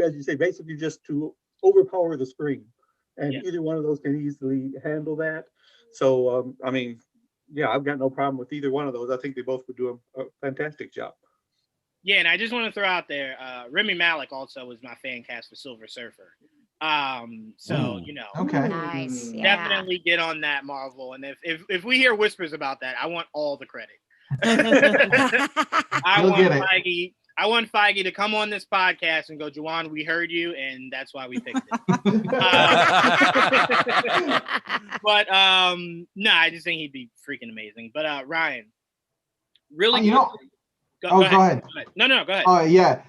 as you say, basically just to overpower the screen. And either one of those can easily handle that. So, I mean, yeah, I've got no problem with either one of those. I think they both would do a fantastic job. Yeah, and I just want to throw out there, Remy Malek also was my fan cast for Silver Surfer. So, you know, Nice. definitely get on that, Marvel. And if we hear whispers about that, I want all the credit. I want Feige to come on this podcast and go, Juwan, we heard you, and that's why we picked it. But no, I just think he'd be freaking amazing. But Ryan, really, go ahead. No, go ahead. Yeah.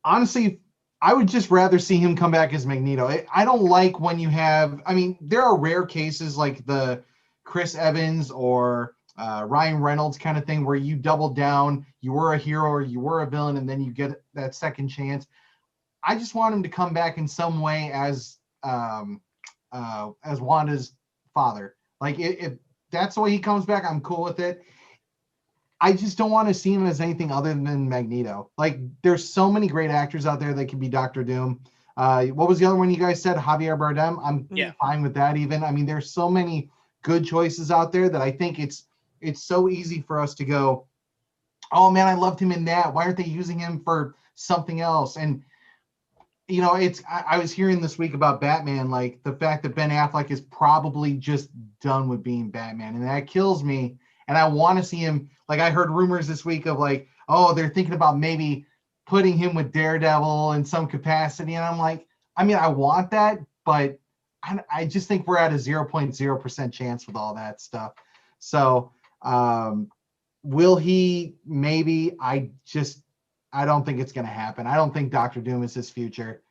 Honestly, I would just rather see him come back as Magneto. I don't like when you have, I mean, there are rare cases like the Chris Evans or Ryan Reynolds kind of thing where you double down, you were a hero or you were a villain, and then you get that second chance. I just want him to come back in some way as Wanda's father. Like if that's the way he comes back, I'm cool with it. I just don't want to see him as anything other than Magneto. Like there's so many great actors out there that can be Dr. Doom. What was the other one you guys said? Javier Bardem. I'm fine with that even. I mean, there's so many good choices out there that I think it's so easy for us to go, oh man, I loved him in that. Why aren't they using him for something else? And you know, I was hearing this week about Batman, like the fact that Ben Affleck is probably just done with being Batman, and that kills me. And I want to see him, like I heard rumors this week of like, oh, they're thinking about maybe putting him with Daredevil in some capacity. And I'm like, I mean, I want that, but I just think we're at a 0.0% chance with all that stuff. So will he? Maybe. I don't think it's going to happen. I don't think Dr. Doom is his future.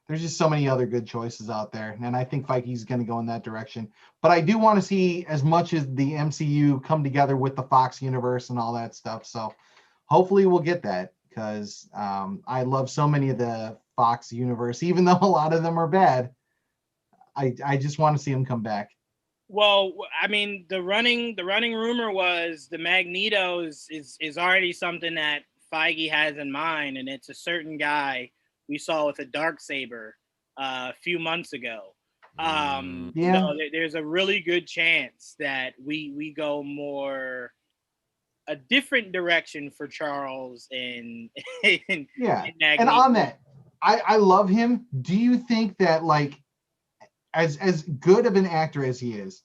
There's just so many other good choices out there. And I think Feige's going to go in that direction. But I do want to see as much as the MCU come together with the Fox universe and all that stuff. So hopefully we'll get that because I love so many of the Fox universe, even though a lot of them are bad. I just want to see them come back. Well, I mean, the running rumor was the Magneto is already something that Feige has in mind, and it's a certain guy we saw with a Darksaber a few months ago. So there's a really good chance that we go more a different direction for Charles in Magneto. And on that, I love him. Do you think that like as good of an actor as he is,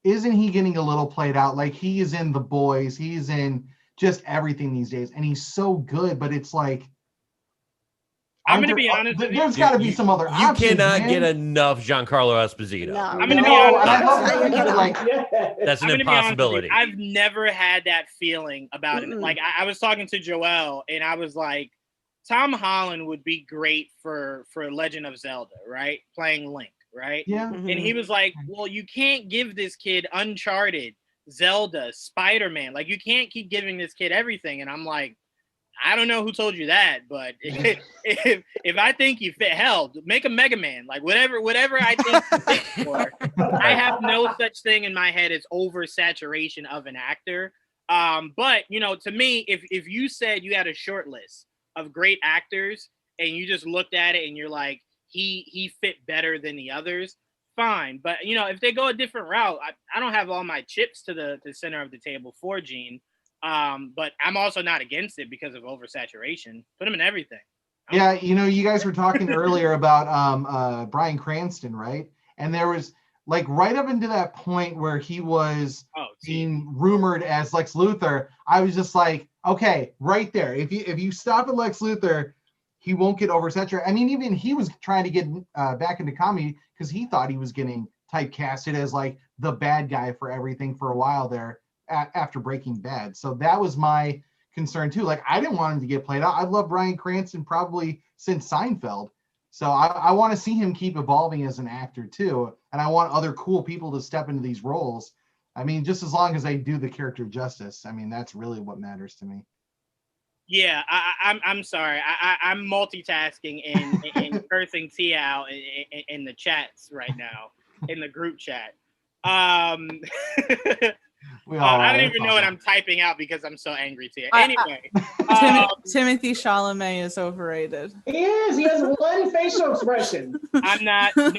isn't he getting a little played out? Like he is in The Boys, he's in just everything these days, and he's so good, but it's like I'm going to be honest with you. There's got to be some other options. You cannot get enough Giancarlo Esposito. No, I'm going to be honest. That's an impossibility. I've never had that feeling about it. Like I was talking to Joel, and I was like, Tom Holland would be great for Legend of Zelda, right? Playing Link. right? Yeah. And he was like, well, you can't give this kid Uncharted, Zelda, Spider-Man. Like, you can't keep giving this kid everything. And I'm like, I don't know who told you that, but if I think you fit, hell, make a Mega Man. Like, whatever I think you fit for. I have no such thing in my head as oversaturation of an actor. But, you know, to me, if you said you had a short list of great actors and you just looked at it and you're like, he fit better than the others, fine. But, you know, if they go a different route, I don't have all my chips to the center of the table for Gene. But I'm also not against it because of oversaturation. Put him in everything. Yeah, you know, you guys were talking earlier about Bryan Cranston, right? And there was like right up into that point where he was being rumored as Lex Luthor. I was just like, okay, right there. If you stop at Lex Luthor, he won't get oversaturated. I mean, even he was trying to get back into comedy because he thought he was getting typecasted as like the bad guy for everything for a while there after Breaking Bad. So that was my concern too. Like, I didn't want him to get played out. I've loved Bryan Cranston probably since Seinfeld. So I want to see him keep evolving as an actor too. And I want other cool people to step into these roles. I mean, just as long as they do the character justice. I mean, that's really what matters to me. Yeah, I'm sorry. I'm multitasking and cursing Tia out in the chats right now, in the group chat. I don't even know what I'm typing out because I'm so angry, Tia. Anyway, Timothy Chalamet is overrated. He is. He has one facial expression. I'm not. No. He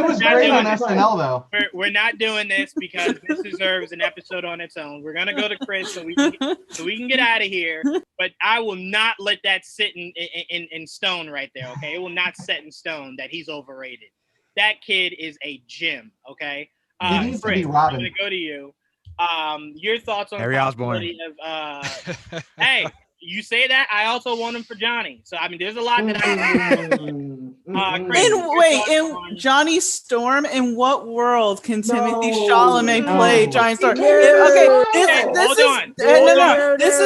was great on SNL though. We're not doing this because this deserves an episode on its own. We're gonna go to Chris so we can get out of here. But I will not let that sit in stone right there. Okay, it will not set in stone that he's overrated. That kid is a gem. Okay. He needs to Chris, be Robin. I'm gonna go to you. Your thoughts on Harry the Osborn. possibility of hey, you say that, I also want him for Johnny. So I mean, there's a lot that in Johnny Storm, in what world can Timothy Chalamet play Johnny Storm? This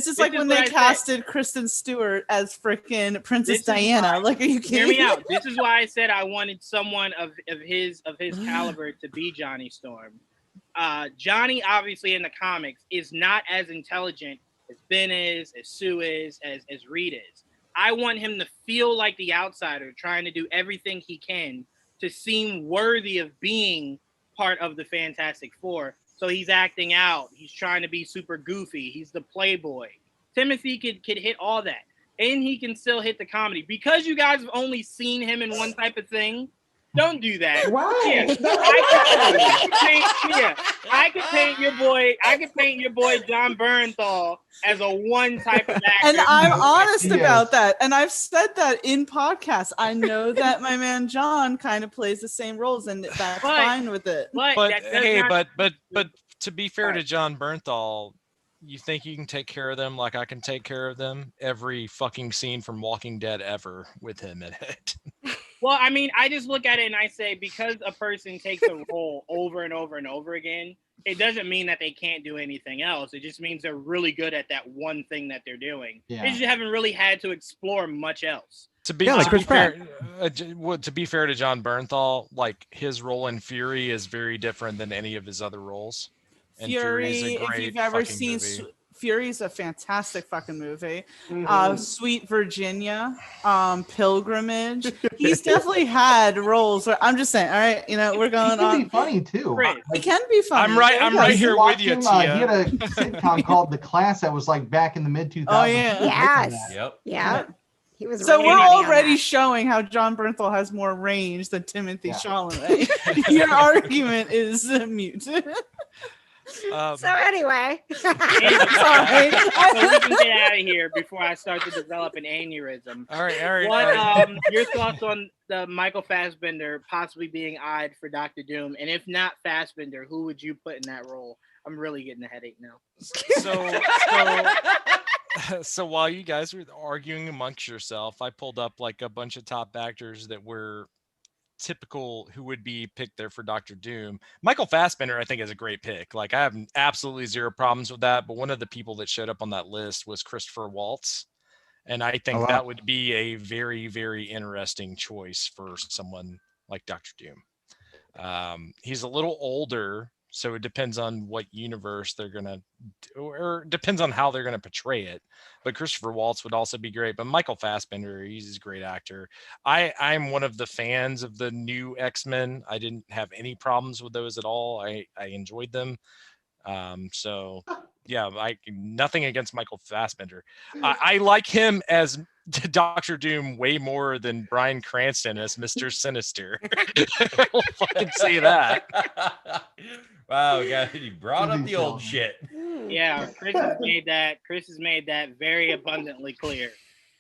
is like when they casted Kristen Stewart as freaking Princess Diana. Like, are you kidding? Hear me out. This is why I said I wanted someone of his caliber to be Johnny Storm. Johnny, obviously in the comics, is not as intelligent as Ben is, as Sue is, as Reed is. I want him to feel like the outsider, trying to do everything he can to seem worthy of being part of the Fantastic Four. So he's acting out. He's trying to be super goofy. He's the playboy. Timothy could hit all that. And he can still hit the comedy. Because you guys have only seen him in one type of thing, don't do that. Right. I could paint your boy John Bernthal as a one type of actor. And I'm honest about that. And I've said that in podcasts. I know that my man John kind of plays the same roles, and that's fine with it. But to be fair to John Bernthal, you think you can take care of them like I can take care of them? Every fucking scene from Walking Dead ever with him in it. Well, I mean, I just look at it and I say, because a person takes a role over and over and over again, it doesn't mean that they can't do anything else. It just means they're really good at that one thing that they're doing. Yeah. They just haven't really had to explore much else. To be fair to John Bernthal, like, his role in Fury is very different than any of his other roles. And Fury, if you've ever seen Fury's a fantastic fucking movie. Sweet Virginia, Pilgrimage. He's definitely had roles where I'm just saying, all right, you know, we're going on. He can be funny too. He can be funny. I'm right here with you, Tia. He had a sitcom called The Class that was like back in the mid 2000s. Oh yeah. Yes. Yep. Yeah. He was So really we're funny on already that. showing how John Bernthal has more range than Timothy Chalamet. Your argument is mute. So anyway, sorry. So we can get out of here before I start to develop an aneurysm. All right. What your thoughts on the Michael Fassbender possibly being eyed for Dr. Doom? And if not Fassbender, who would you put in that role? I'm really getting a headache now. So while you guys were arguing amongst yourself, I pulled up like a bunch of top actors that were typical who would be picked there for Dr. Doom. Michael Fassbender, I think, is a great pick. Like, I have absolutely zero problems with that. But one of the people that showed up on that list was Christopher Waltz. And I think wow. that would be a very, very interesting choice for someone like Dr. Doom. He's a little older, so it depends on what universe they're gonna, or depends on how they're gonna portray it. But Christopher Waltz would also be great. But Michael Fassbender, he's a great actor. I'm one of the fans of the new X-Men. I didn't have any problems with those at all. I enjoyed them. So yeah, nothing against Michael Fassbender. I like him as Dr. Doom way more than Bryan Cranston as Mr. Sinister. I'll fucking say that. Wow, guys, you brought up the old shit. Yeah, Chris has made that very abundantly clear.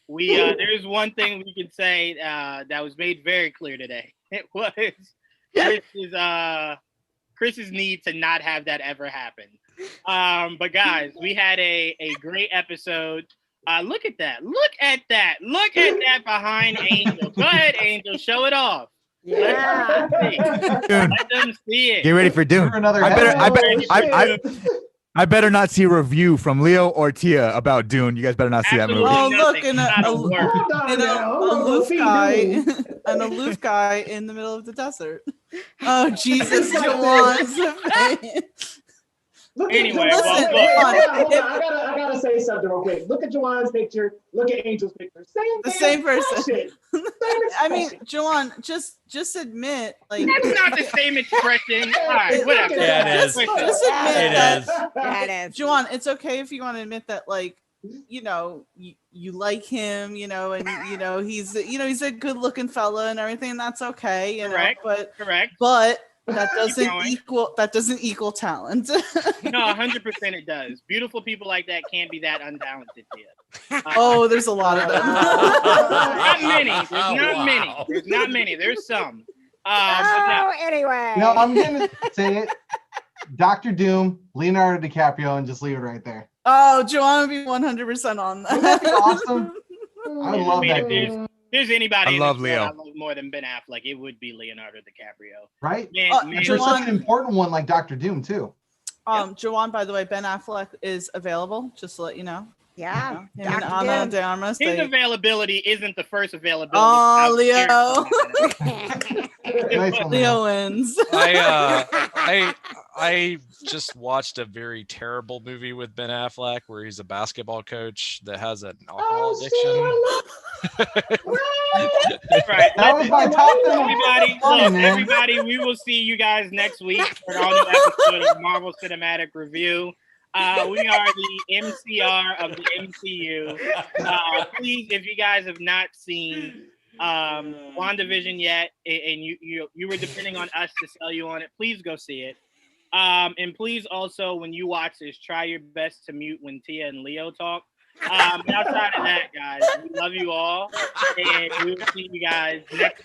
There's one thing we can say that was made very clear today. It was Chris's need to not have that ever happen. But guys, we had a great episode. Look at that behind Angel. Go ahead, Angel, show it off. Yeah. Let them see it. Get ready for Dune. I better not see a review from Leo or Tia about Dune. You guys better not see that movie. Oh, look, an aloof guy in the middle of the desert. Oh, Jesus, Jawan's Anyway, listen, I gotta say something real quick. Look at Jawan's picture. Look at Angel's picture. Same person. I mean, Jawan, just admit, like, that's not the same expression. All right, whatever. Yeah, it is. Just admit That is. Jawan, it's okay if you want to admit that, like, you like him, and he's a good looking fella and everything, and that's okay, Correct. But that doesn't equal talent. No, 100% it does. Beautiful people like that can't be that untalented yet. Oh, there's a lot of them. Not many. There's not many. There's some. Anyway. No, I'm gonna say it. Dr. Doom, Leonardo DiCaprio, and just leave it right there. Oh, Jawan would be 100% on that. Wouldn't that be awesome? I love that dude. There's anybody I love Leo. I love more than Ben Affleck, it would be Leonardo DiCaprio. Right? Man, There's such an important one like Dr. Doom, too. Jawan, by the way, Ben Affleck is available, just to let you know. Yeah. Him and Ana de Armas. His availability isn't the first availability. Oh, Leo. Nice one, Leo wins. I just watched a very terrible movie with Ben Affleck where he's a basketball coach that has an alcohol addiction. Right. That was my top Everybody, we will see you guys next week for our new episode of Marvel Cinematic Review. We are the MCR of the MCU. Please, if you guys have not seen WandaVision yet, and you were depending on us to sell you on it, please go see it. And please also, when you watch this, try your best to mute when Tia and Leo talk. Outside of that, guys, we love you all, and we will see you guys next